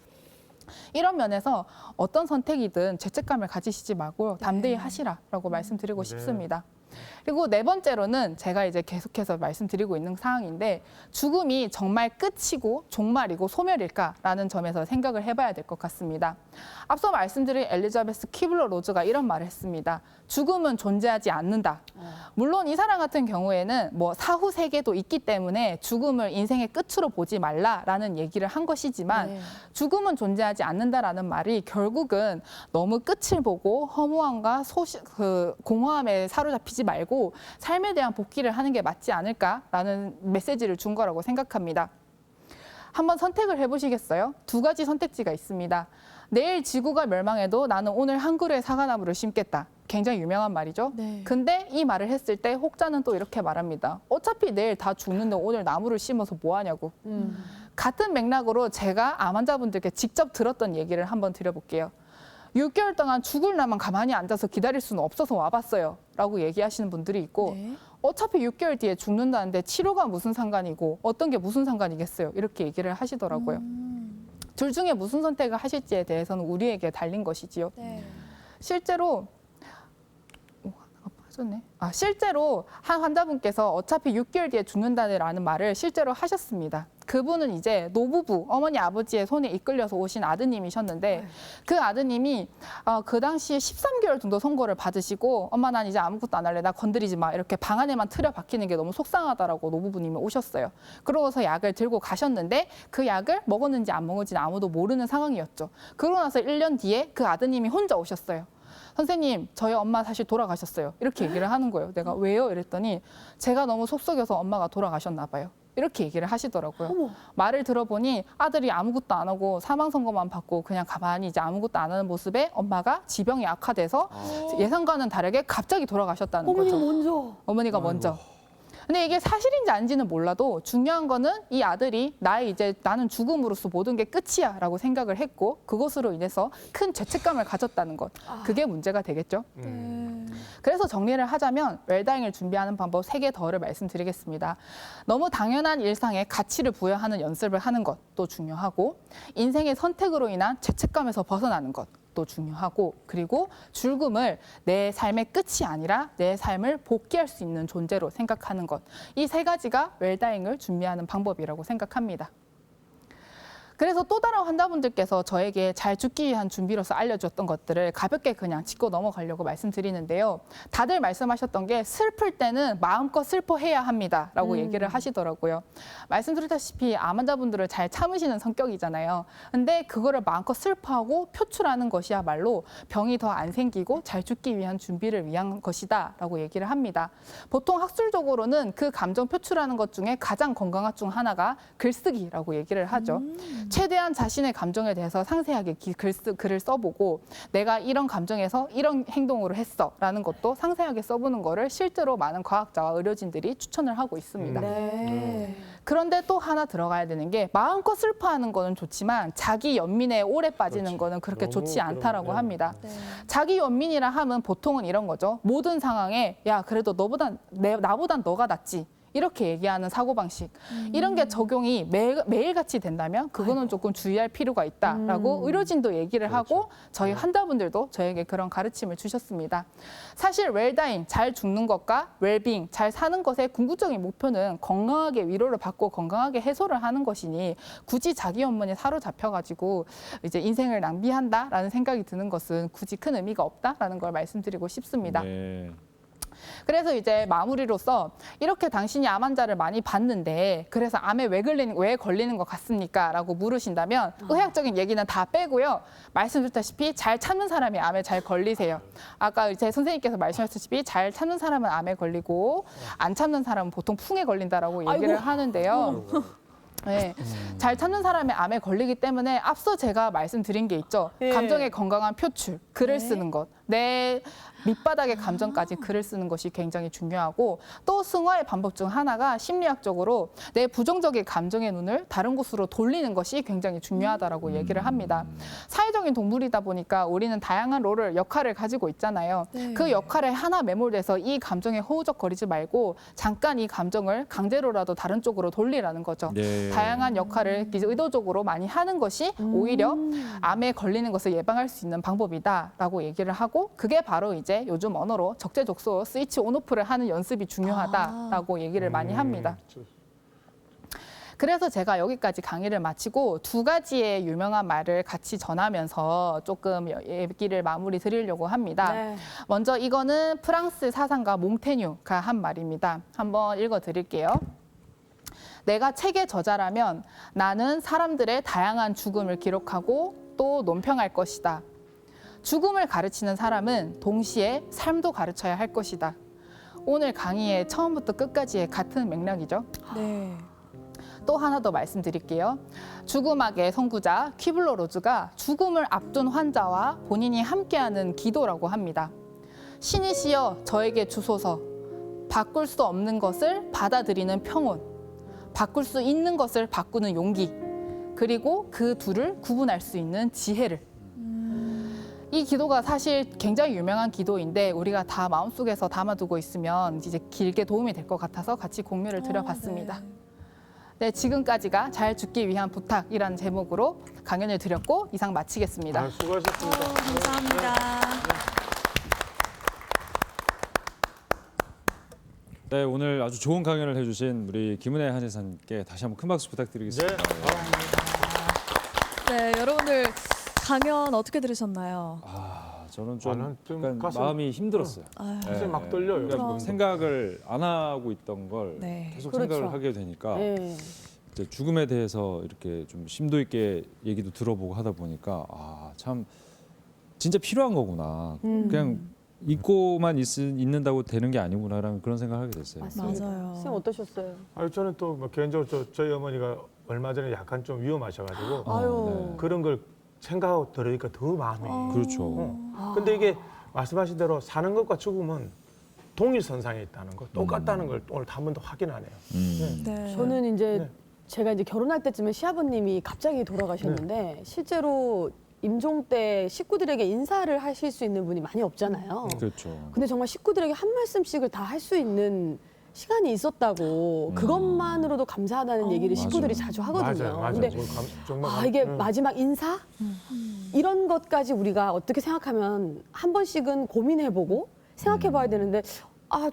이런 면에서 어떤 선택이든 죄책감을 가지시지 말고 담대히 하시라라고 말씀드리고 싶습니다. 그리고 네 번째로는 제가 이제 계속해서 말씀드리고 있는 사항인데 죽음이 정말 끝이고 종말이고 소멸일까라는 점에서 생각을 해봐야 될 것 같습니다. 앞서 말씀드린 엘리자베스 키블러-로즈가 이런 말을 했습니다. 죽음은 존재하지 않는다. 물론 이 사람 같은 경우에는 뭐 사후 세계도 있기 때문에 죽음을 인생의 끝으로 보지 말라라는 얘기를 한 것이지만 죽음은 존재하지 않는다라는 말이 결국은 너무 끝을 보고 허무함과 공허함에 사로잡히지 말고 삶에 대한 복귀를 하는 게 맞지 않을까라는 메시지를 준 거라고 생각합니다. 한번 선택을 해보시겠어요? 두 가지 선택지가 있습니다. 내일 지구가 멸망해도 나는 오늘 한 그루의 사과나무를 심겠다. 굉장히 유명한 말이죠. 네. 근데 이 말을 했을 때 혹자는 또 이렇게 말합니다. 어차피 내일 다 죽는데 오늘 나무를 심어서 뭐 하냐고. 같은 맥락으로 제가 암 환자분들께 직접 들었던 얘기를 한번 드려볼게요. 6개월 동안 죽을 날만 가만히 앉아서 기다릴 수는 없어서 와봤어요. 라고 얘기하시는 분들이 있고 네. 어차피 6개월 뒤에 죽는다는데 치료가 무슨 상관이고 어떤 게 무슨 상관이겠어요. 이렇게 얘기를 하시더라고요. 둘 중에 무슨 선택을 하실지에 대해서는 우리에게 달린 것이지요. 네. 실제로 실제로 한 환자분께서 어차피 6개월 뒤에 죽는다라는 말을 실제로 하셨습니다. 그분은 이제 노부부, 어머니 아버지의 손에 이끌려서 오신 아드님이셨는데 그 아드님이 그 당시에 13개월 정도 선고를 받으시고 엄마 난 이제 아무것도 안 할래. 나 건드리지 마. 이렇게 방 안에만 틀어 박히는 게 너무 속상하다라고 노부부님이 오셨어요. 그러고서 약을 들고 가셨는데 그 약을 먹었는지 안 먹었는지 아무도 모르는 상황이었죠. 그러고 나서 1년 뒤에 그 아드님이 혼자 오셨어요. 선생님, 저희 엄마 사실 돌아가셨어요. 이렇게 얘기를 하는 거예요. 내가 왜요? 이랬더니 제가 너무 속썩여서 엄마가 돌아가셨나 봐요. 이렇게 얘기를 하시더라고요. 말을 들어보니 아들이 아무것도 안 하고 사망 선고만 받고 그냥 가만히 이제 아무것도 안 하는 모습에 엄마가 지병이 악화돼서 예상과는 다르게 갑자기 돌아가셨다는 거죠. 어머니가 먼저. 근데 이게 사실인지 아닌지는 몰라도 중요한 거는 이 아들이 나는 죽음으로써 모든 게 끝이야라고 생각을 했고 그것으로 인해서 큰 죄책감을 가졌다는 것. 그게 문제가 되겠죠. 그래서 정리를 하자면 웰다잉을 준비하는 방법 3개 더를 말씀드리겠습니다. 너무 당연한 일상에 가치를 부여하는 연습을 하는 것도 중요하고 인생의 선택으로 인한 죄책감에서 벗어나는 것도 중요하고 그리고 죽음을 내 삶의 끝이 아니라 내 삶을 복귀할 수 있는 존재로 생각하는 것. 이 3가지가 웰다잉을 준비하는 방법이라고 생각합니다. 그래서 또 다른 환자분들께서 저에게 잘 죽기 위한 준비로서 알려줬던 것들을 가볍게 그냥 짚고 넘어가려고 말씀드리는데요. 다들 말씀하셨던 게 슬플 때는 마음껏 슬퍼해야 합니다라고 얘기를 하시더라고요. 말씀드렸다시피 암 환자분들을 잘 참으시는 성격이잖아요. 근데 그거를 마음껏 슬퍼하고 표출하는 것이야말로 병이 더 안 생기고 잘 죽기 위한 준비를 위한 것이다라고 얘기를 합니다. 보통 학술적으로는 그 감정 표출하는 것 중에 가장 건강한 중 하나가 글쓰기라고 얘기를 하죠. 최대한 자신의 감정에 대해서 상세하게 글을 써보고 내가 이런 감정에서 이런 행동으로 했어라는 것도 상세하게 써보는 거를 실제로 많은 과학자와 의료진들이 추천을 하고 있습니다. 그런데 또 하나 들어가야 되는 게 마음껏 슬퍼하는 거는 좋지만 자기 연민에 오래 빠지는 거는 그렇게 좋지 않다라고 합니다. 자기 연민이라 하면 보통은 이런 거죠. 모든 상황에 야 그래도 나보단 너가 낫지. 이렇게 얘기하는 사고방식. 이런 게 적용이 매일같이 된다면 그거는 조금 주의할 필요가 있다라고 의료진도 얘기를 하고 저희 환자분들도 저에게 그런 가르침을 주셨습니다. 사실 웰다잉, 잘 죽는 것과 웰빙, 잘 사는 것의 궁극적인 목표는 건강하게 위로를 받고 건강하게 해소를 하는 것이니 굳이 자기 연민에 사로잡혀가지고 이제 인생을 낭비한다라는 생각이 드는 것은 굳이 큰 의미가 없다라는 걸 말씀드리고 싶습니다. 네. 그래서 이제 마무리로서 이렇게 당신이 암 환자를 많이 봤는데 그래서 암에 왜 걸리는 것 같습니까? 라고 물으신다면 의학적인 얘기는 다 빼고요. 말씀드렸다시피 잘 참는 사람이 암에 잘 걸리세요. 아까 이제 선생님께서 말씀하셨다시피 잘 참는 사람은 암에 걸리고 안 참는 사람은 보통 풍에 걸린다라고 얘기를 하는데요. 네, 잘 참는 사람의 암에 걸리기 때문에 앞서 제가 말씀드린 게 있죠. 예. 감정의 건강한 표출, 글을 네. 쓰는 것, 내 밑바닥의 감정까지 글을 쓰는 것이 굉장히 중요하고 또 승화의 방법 중 하나가 심리학적으로 내 부정적인 감정의 눈을 다른 곳으로 돌리는 것이 굉장히 중요하다라고 얘기를 합니다. 사회적인 동물이다 보니까 우리는 다양한 역할을 가지고 있잖아요. 네. 그 역할에 하나 매몰돼서 이 감정에 허우적거리지 말고 잠깐 이 감정을 강제로라도 다른 쪽으로 돌리라는 거죠. 네. 다양한 역할을 의도적으로 많이 하는 것이 오히려 암에 걸리는 것을 예방할 수 있는 방법이다라고 얘기를 하고 그게 바로 이제 요즘 언어로 적재적소 스위치 온오프를 하는 연습이 중요하다라고 얘기를 많이 합니다. 그래서 제가 여기까지 강의를 마치고 두 가지의 유명한 말을 같이 전하면서 조금 얘기를 마무리 드리려고 합니다. 네. 먼저 이거는 프랑스 사상가 몽테뉴가 한 말입니다. 한번 읽어드릴게요. 내가 책의 저자라면 나는 사람들의 다양한 죽음을 기록하고 또 논평할 것이다. 죽음을 가르치는 사람은 동시에 삶도 가르쳐야 할 것이다. 오늘 강의의 처음부터 끝까지의 같은 맥락이죠. 네. 또 하나 더 말씀드릴게요. 죽음학의 선구자 퀴블러 로즈가 죽음을 앞둔 환자와 본인이 함께하는 기도라고 합니다. 신이시여 저에게 주소서. 바꿀 수 없는 것을 받아들이는 평온. 바꿀 수 있는 것을 바꾸는 용기. 그리고 그 둘을 구분할 수 있는 지혜를. 이 기도가 사실 굉장히 유명한 기도인데 우리가 다 마음속에서 담아두고 있으면 이제 길게 도움이 될 것 같아서 같이 공유를 드려봤습니다. 네, 지금까지가 잘 죽기 위한 부탁이라는 제목으로 강연을 드렸고 이상 마치겠습니다. 수고하셨습니다. 감사합니다. 네, 오늘 아주 좋은 강연을 해주신 우리 김은혜 한의사님께 다시 한번 큰 박수 부탁드리겠습니다. 네, 여러분들 강연 어떻게 들으셨나요? 저는 나는 좀 좀 약간 가슴- 마음이 힘들었어요. 가슴이 막 떨려요. 그러니까 생각을 안 하고 있던 걸 네. 계속 그렇죠. 생각을 하게 되니까 네. 이제 죽음에 대해서 이렇게 좀 심도 있게 얘기도 들어보고 하다 보니까 참 진짜 필요한 거구나. 그냥 잊고만 있는다고 되는 게 아니구나라는 그런 생각을 하게 됐어요. 맞습니다. 맞아요. 선생님 어떠셨어요? 저는 또 뭐 개인적으로 저희 어머니가 얼마 전에 약간 좀 위험하셔가지고 아유. 그런 걸 생각하고 들으니까 더 마음이. 그렇죠. 근데 이게 말씀하신 대로 사는 것과 죽음은 동일선상에 있다는 거, 똑같다는 걸 오늘 한 번 더 확인하네요. 네. 저는 이제 네. 제가 이제 결혼할 때쯤에 시아버님이 갑자기 돌아가셨는데 실제로 임종 때 식구들에게 인사를 하실 수 있는 분이 많이 없잖아요. 그렇죠. 근데 정말 식구들에게 한 말씀씩을 다 할 수 있는 시간이 있었다고 그것만으로도 감사하다는 얘기를 식구들이 맞아요. 자주 하거든요. 맞아요, 맞아요. 근데 정말 이게 마지막 인사 이런 것까지 우리가 어떻게 생각하면 한 번씩은 고민해보고 생각해봐야 되는데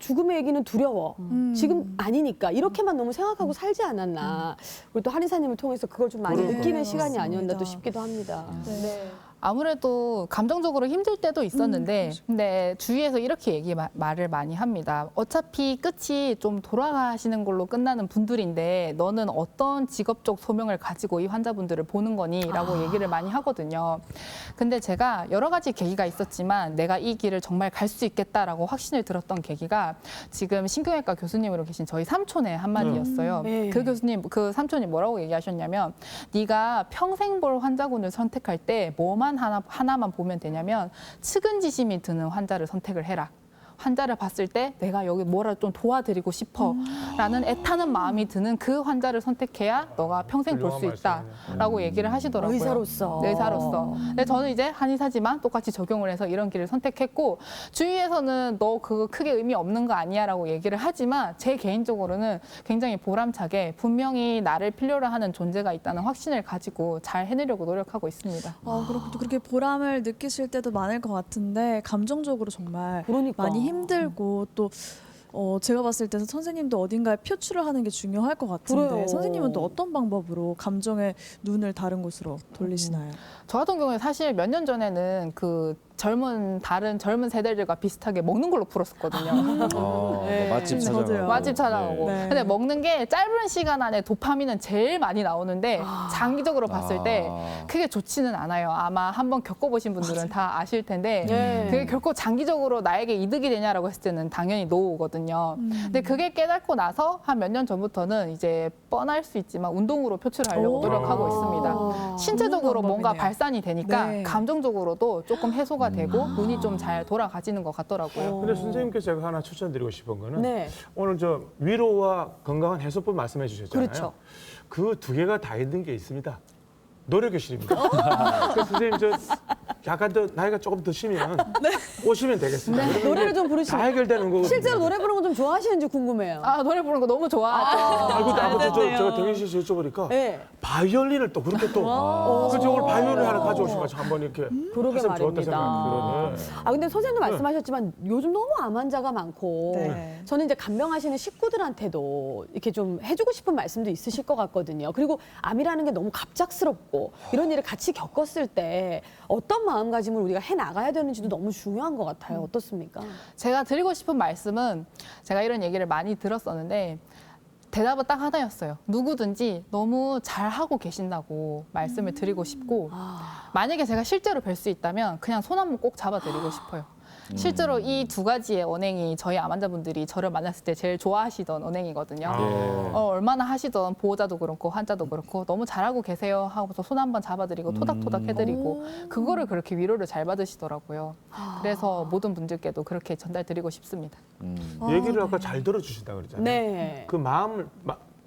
죽음의 얘기는 두려워. 지금 아니니까 이렇게만 너무 생각하고 살지 않았나. 그리고 또 한의사님을 통해서 그걸 좀 많이 그러니까요. 느끼는 시간이 아니었나 또 맞습니다. 싶기도 합니다. 네. 아무래도 감정적으로 힘들 때도 있었는데 근데 주위에서 이렇게 말을 많이 합니다. 어차피 끝이 좀 돌아가시는 걸로 끝나는 분들인데 너는 어떤 직업적 소명을 가지고 이 환자분들을 보는 거니? 라고 얘기를 많이 하거든요. 근데 제가 여러 가지 계기가 있었지만 내가 이 길을 정말 갈 수 있겠다라고 확신을 들었던 계기가 지금 신경외과 교수님으로 계신 저희 삼촌의 한마디였어요. 네. 그 삼촌이 뭐라고 얘기하셨냐면 네가 평생 볼 환자군을 선택할 때 뭐만 하나만 보면 되냐면 측은지심이 드는 환자를 선택을 해라. 환자를 봤을 때 내가 여기 뭐라도 좀 도와드리고 싶어라는 애타는 마음이 드는 그 환자를 선택해야 너가 평생 볼 수 훌륭한 있다라고 얘기를 하시더라고요. 의사로서. 네, 의사로서. 근데 저는 이제 한의사지만 똑같이 적용을 해서 이런 길을 선택했고 주위에서는 너 그거 크게 의미 없는 거 아니야라고 얘기를 하지만 제 개인적으로는 굉장히 보람차게 분명히 나를 필요로 하는 존재가 있다는 확신을 가지고 잘 해내려고 노력하고 있습니다. 그렇고 또 그렇게 보람을 느끼실 때도 많을 것 같은데 감정적으로 정말 그러니까. 많이 힘들고 또 제가 봤을 때 선생님도 어딘가에 표출을 하는 게 중요할 것 같은데 그래요. 선생님은 또 어떤 방법으로 감정의 눈을 다른 곳으로 돌리시나요? 저 같은 경우에 사실 몇 년 전에는 그 다른 젊은 세대들과 비슷하게 먹는 걸로 풀었었거든요. 네. 맛집 저도요. 찾아가고. 맛집 찾아가고. 네. 근데 먹는 게 짧은 시간 안에 도파민은 제일 많이 나오는데 장기적으로 봤을 때 그게 좋지는 않아요. 아마 한번 겪어보신 분들은 다 아실 텐데 네. 그게 결코 장기적으로 나에게 이득이 되냐라고 했을 때는 당연히 노거든요. 근데 그게 깨닫고 나서 한 몇 년 전부터는 이제 뻔할 수 있지만 운동으로 표출하려고 오. 노력하고 있습니다. 신체적으로 좋은 뭔가 방법이네요. 발산이 되니까 네. 감정적으로도 조금 해소가 되고 눈이 좀 잘 돌아가지는 것 같더라고요. 근데 선생님께 제가 하나 추천드리고 싶은 거는 네. 오늘 저 위로와 건강한 해소법 말씀해 주셨잖아요. 그렇죠. 그 두 개가 다 있는 게 있습니다. 노래교실입니다. 그래서 선생님 저 약간 더 나이가 조금 드시면 오시면 되겠습니다. 그러면 노래를 이제 좀 다 부르시면 해결되는 거거든요. 실제로 노래 부르는 거 좀 좋아하시는지 궁금해요. 아, 노래 부르는 거 너무 좋아하죠. 알고 잘 됐네요. 제가 동현 씨 여쭤보니까 네. 바이올린을 또 그렇게 또 그래서 오늘 바이올린 하나 가져오셔가지고 한번 이렇게 그러게 했으면 좋았다 말입니다. 생각이 들어요. 아 근데 선생님도 말씀하셨지만 요즘 너무 암 환자가 많고 네. 저는 이제 간병하시는 식구들한테도 이렇게 좀 해주고 싶은 말씀도 있으실 것 같거든요. 그리고 암이라는 게 너무 갑작스럽고 이런 일을 같이 겪었을 때 어떤 마음가짐을 우리가 해 나가야 되는지도 너무 중요한 것 같아요. 어떻습니까? 제가 드리고 싶은 말씀은 제가 이런 얘기를 많이 들었었는데 대답은 딱 하나였어요. 누구든지 너무 잘하고 계신다고 말씀을 드리고 싶고 만약에 제가 실제로 뵐 수 있다면 그냥 손 한번 꼭 잡아드리고 싶어요. 실제로 이 두 가지의 언행이 저희 암 환자분들이 저를 만났을 때 제일 좋아하시던 언행이거든요. 예. 얼마나 하시던 보호자도 그렇고 환자도 그렇고 너무 잘하고 계세요 하고서 손 한번 잡아드리고 토닥토닥 해드리고 그거를 그렇게 위로를 잘 받으시더라고요. 그래서 모든 분들께도 그렇게 전달드리고 싶습니다. 얘기를 아까 잘 들어주신다 그러잖아요. 네. 그 마음을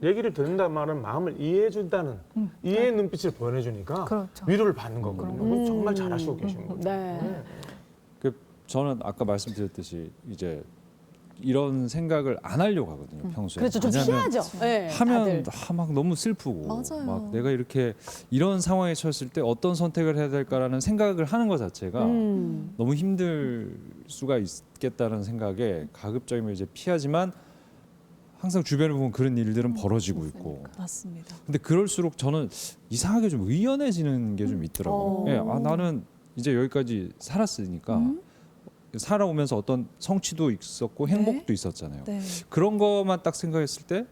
얘기를 듣는다는 말은 마음을 이해해준다는 이해의 눈빛을 보내주니까 그렇죠. 위로를 받는 거거든요. 그건 정말 잘하시고 계신 거죠. 네. 저는 아까 말씀드렸듯이 이제 이런 생각을 안 하려고 하거든요, 평소에. 그렇죠. 좀 왜냐하면 피하죠. 네, 하면 다들. 막 너무 슬프고 맞아요. 막 내가 이렇게 이런 상황에 처했을 때 어떤 선택을 해야 될까라는 생각을 하는 것 자체가 너무 힘들 수가 있겠다는 생각에 가급적이면 이제 피하지만 항상 주변을 보면 그런 일들은 벌어지고 있고 맞습니다. 근데 그럴수록 저는 이상하게 좀 의연해지는 게 좀 있더라고요. 예, 나는 이제 여기까지 살았으니까 살아오면서 어떤 성취도 있었고 행복도 있었잖아요. 네. 그런 것만 딱 생각했을 때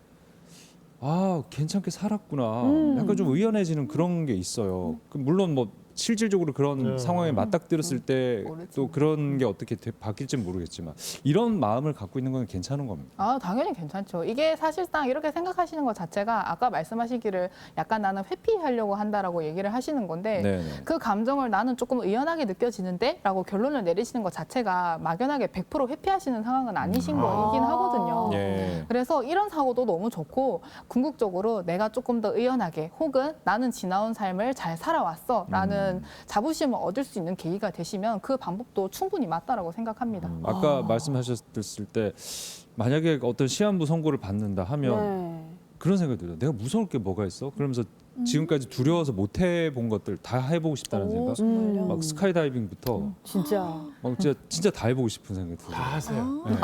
괜찮게 살았구나. 약간 좀 의연해지는 그런 게 있어요. 물론 뭐 실질적으로 그런 상황에 맞닥뜨렸을 때 또 그런 게 어떻게 바뀔지 모르겠지만 이런 마음을 갖고 있는 건 괜찮은 겁니다. 아, 당연히 괜찮죠. 이게 사실상 이렇게 생각하시는 것 자체가 아까 말씀하시기를 약간 나는 회피하려고 한다라고 얘기를 하시는 건데 네네. 그 감정을 나는 조금 의연하게 느껴지는데 라고 결론을 내리시는 것 자체가 막연하게 100% 회피하시는 상황은 아니신 거이긴 하거든요. 예. 그래서 이런 사고도 너무 좋고 궁극적으로 내가 조금 더 의연하게 혹은 나는 지나온 삶을 잘 살아왔어 라는 자부심을 얻을 수 있는 계기가 되시면 그 방법도 충분히 맞다라고 생각합니다. 아까 말씀하셨을 때 만약에 어떤 시한부 선고를 받는다 하면 네. 그런 생각이 들어요. 내가 무서울 게 뭐가 있어? 그러면서 지금까지 두려워서 못 해본 것들 다 해보고 싶다는 생각. 정말요? 막 스카이다이빙부터 진짜. 막 진짜 다 해보고 싶은 생각이 들어요. 다 하세요. 네.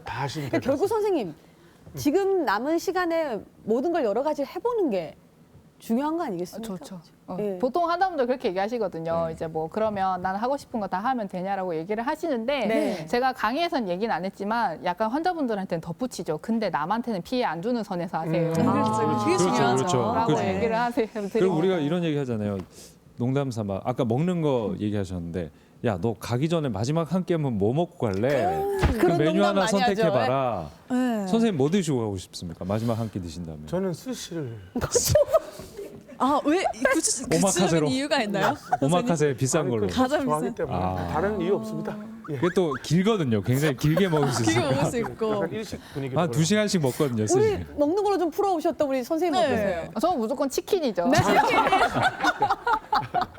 다 하시면 그러니까 될 것 결국 같습니다. 선생님 지금 남은 시간에 모든 걸 여러 가지 해보는 게 중요한 거 아니겠습니까? 좋죠. 예. 보통 환자분들 그렇게 얘기하시거든요. 네. 이제 뭐 그러면 나는 하고 싶은 거 다 하면 되냐라고 얘기를 하시는데 네. 제가 강의에선 얘기는 안 했지만 약간 환자분들한테는 덧붙이죠. 근데 남한테는 피해 안 주는 선에서 하세요. 그렇죠. 그게 그렇죠, 중요하죠. 그렇죠. 라고 그렇죠. 얘기를 하세요. 그리고 우리가 이런 얘기 하잖아요. 농담 삼아 아까 먹는 거 얘기하셨는데 야 너 가기 전에 마지막 한 끼면 뭐 먹고 갈래? 그 그런 메뉴 농담 하나 많이 하죠. 선택해봐라. 네. 선생님 뭐 드시고 가고 싶습니까? 마지막 한 끼 드신다면. 저는 스시를 왜 굳이 오마카세로. 그런 이유가 있나요? 오마카세 비싼 걸로. 그 가장 좋아하기 비싼. 때문에 아. 다른 이유 없습니다. 예. 이게 또 길거든요. 굉장히 길게 먹을 수 그게 있으니까. 먹을 수 있고. 약간 일식 분위기. 한 2시간씩 먹거든요. 우리 스시. 먹는 걸로 좀 풀어오셨던 우리 선생님 네. 어떠세요? 저는 무조건 치킨이죠.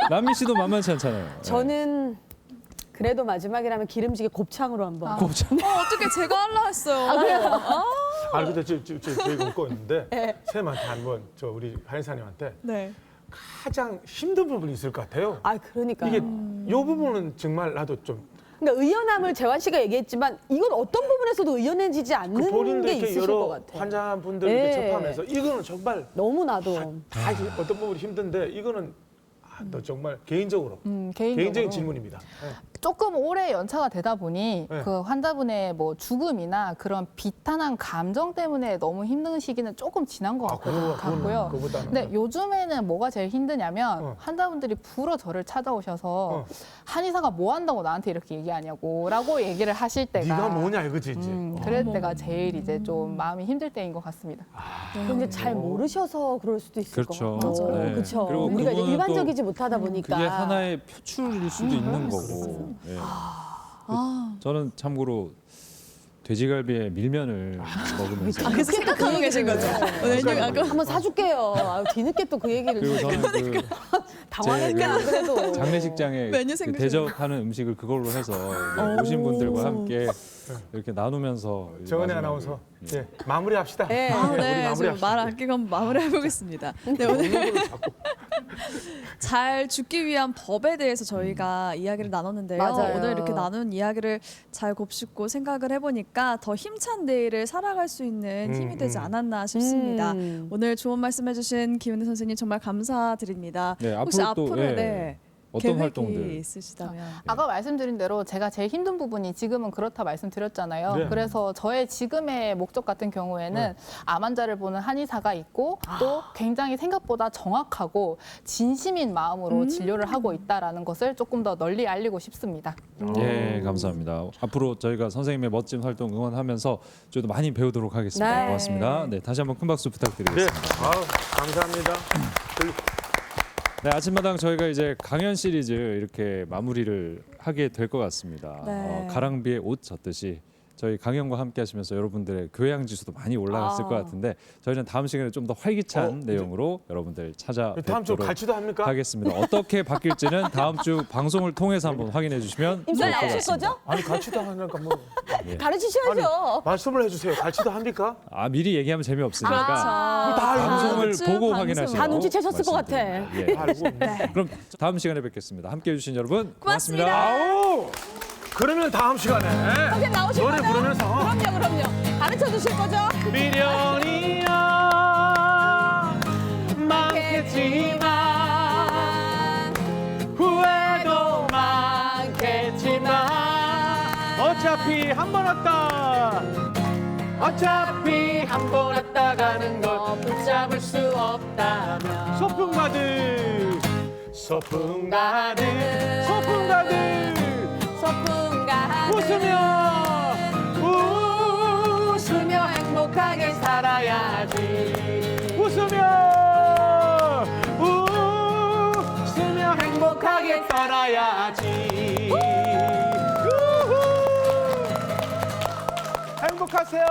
남미 씨도 만만치 않잖아요. 저는 그래도 마지막이라면 기름지게 곱창으로 한번. 곱창. 어떻게 제가 할라 했어요. 아 근데 저희가 웃고 있는데 쌤한테 한번 저 우리 한의사님한테 네. 가장 힘든 부분이 있을 것 같아요. 아 그러니까. 이게 요 부분은 정말 나도 좀 그러니까 의연함을 재환 씨가 얘기했지만 이건 어떤 부분에서도 의연해지지 않는 본인도 게 이렇게 있으실 것 여러 같아요. 환자분들 네. 이렇게 접하면서 이거는 정말 너무나도. 다 어떤 부분이 힘든데 이거는 너 정말 개인적으로 개인적으로. 개인적인 질문입니다. 네. 조금 오래 연차가 되다 보니 네. 그 환자분의 뭐 죽음이나 그런 비탄한 감정 때문에 너무 힘든 시기는 조금 지난 것 같고요. 그거보다는. 근데 요즘에는 뭐가 제일 힘드냐면 환자분들이 불어 저를 찾아오셔서 한의사가 뭐 한다고 나한테 이렇게 얘기하냐고라고 얘기를 하실 때가 네가 뭐냐 이거지 이제. 그럴 때가 제일 이제 좀 마음이 힘들 때인 것 같습니다. 그럼 이제 잘 모르셔서 그럴 수도 있을 그렇죠. 것 같고. 네. 그렇죠. 그리고 우리가 이제 그거는 일반적이지 못하다 보니까. 그게 하나의 표출일 수도 있는 거고. 예. 저는 참고로 돼지갈비에 밀면을 먹으면서 그래서 생각하고 계신 거죠? 왜냐면 한번 사줄게요. 아유, 뒤늦게 또 그 얘기를. 그리고 저는 그 당황했네, 안 그래도. 장례식장에 메뉴 그 생각해요. 대접하는 음식을 그걸로 해서 오신 분들과 함께 이렇게 나누면서 정은혜 마지막에, 아나운서, 예. 예, 마무리합시다. 네. 아, 우리 네, 마무리합시다. 말 아끼고 마무리해 보겠습니다. 네, 오늘 잘 죽기 위한 법에 대해서 저희가 이야기를 나눴는데요. 맞아요. 오늘 이렇게 나눈 이야기를 잘 곱씹고 생각을 해보니까 더 힘찬 내일을 살아갈 수 있는 힘이 되지 않았나 싶습니다. 오늘 좋은 말씀해주신 김은혜 선생님 정말 감사드립니다. 네, 혹시 앞으로 또, 앞으로 예, 네, 어떤 계획이 활동들 있으시다면? 아까 말씀드린 대로 제가 제일 힘든 부분이 지금은 그렇다 말씀드렸잖아요. 네. 그래서 저의 지금의 목적 같은 경우에는 암 환자를 보는 한의사가 있고 또 굉장히 생각보다 정확하고 진심인 마음으로 진료를 하고 있다라는 것을 조금 더 널리 알리고 싶습니다. 예, 감사합니다. 앞으로 저희가 선생님의 멋진 활동 응원하면서 저희도 많이 배우도록 하겠습니다. 네. 고맙습니다. 네, 다시 한번 큰 박수 네, 부탁드리겠습니다. 아우, 감사합니다. 네, 아침마당 저희가 이제 강연 시리즈 이렇게 마무리를 하게 될 것 같습니다. 네. 가랑비에 옷 젖듯이 저희 강연과 함께 하시면서 여러분들의 교양 지수도 많이 올라갔을 것 같은데 저희는 다음 시간에 좀 더 활기찬 내용으로 여러분들 다음 주 찾아뵙도록 갈치도 합니까? 하겠습니다. 어떻게 바뀔지는 다음 주 방송을 통해서 한번 확인해 주시면 임사 좋을 것 나오실 같습니다. 거죠? 아니 갈치도 하니까 뭐 가르치셔야죠. 말씀을 해주세요. 갈치도 합니까? 아, 미리 얘기하면 재미없으니까 다 알고 방송을 주 보고 방송. 확인하시고 다 눈치채셨을 것 같아. 예. 알고. 그럼 다음 시간에 뵙겠습니다. 함께해 주신 여러분 고맙습니다. 고맙습니다. 아우. 그러면 다음 시간에 선생님 나오실 노래 거죠? 부르면서 그럼요. 가르쳐 주실 거죠? 미련이야 많겠지만 후회도 많겠지만 어차피 한 번 왔다 어차피 한 번 왔다 가는 것 붙잡을 수 없다면 소풍 가득 소풍 가득 소풍 가득 웃으며 행복하게 살아야지 웃으며 행복하게 살아야지 행복하세요.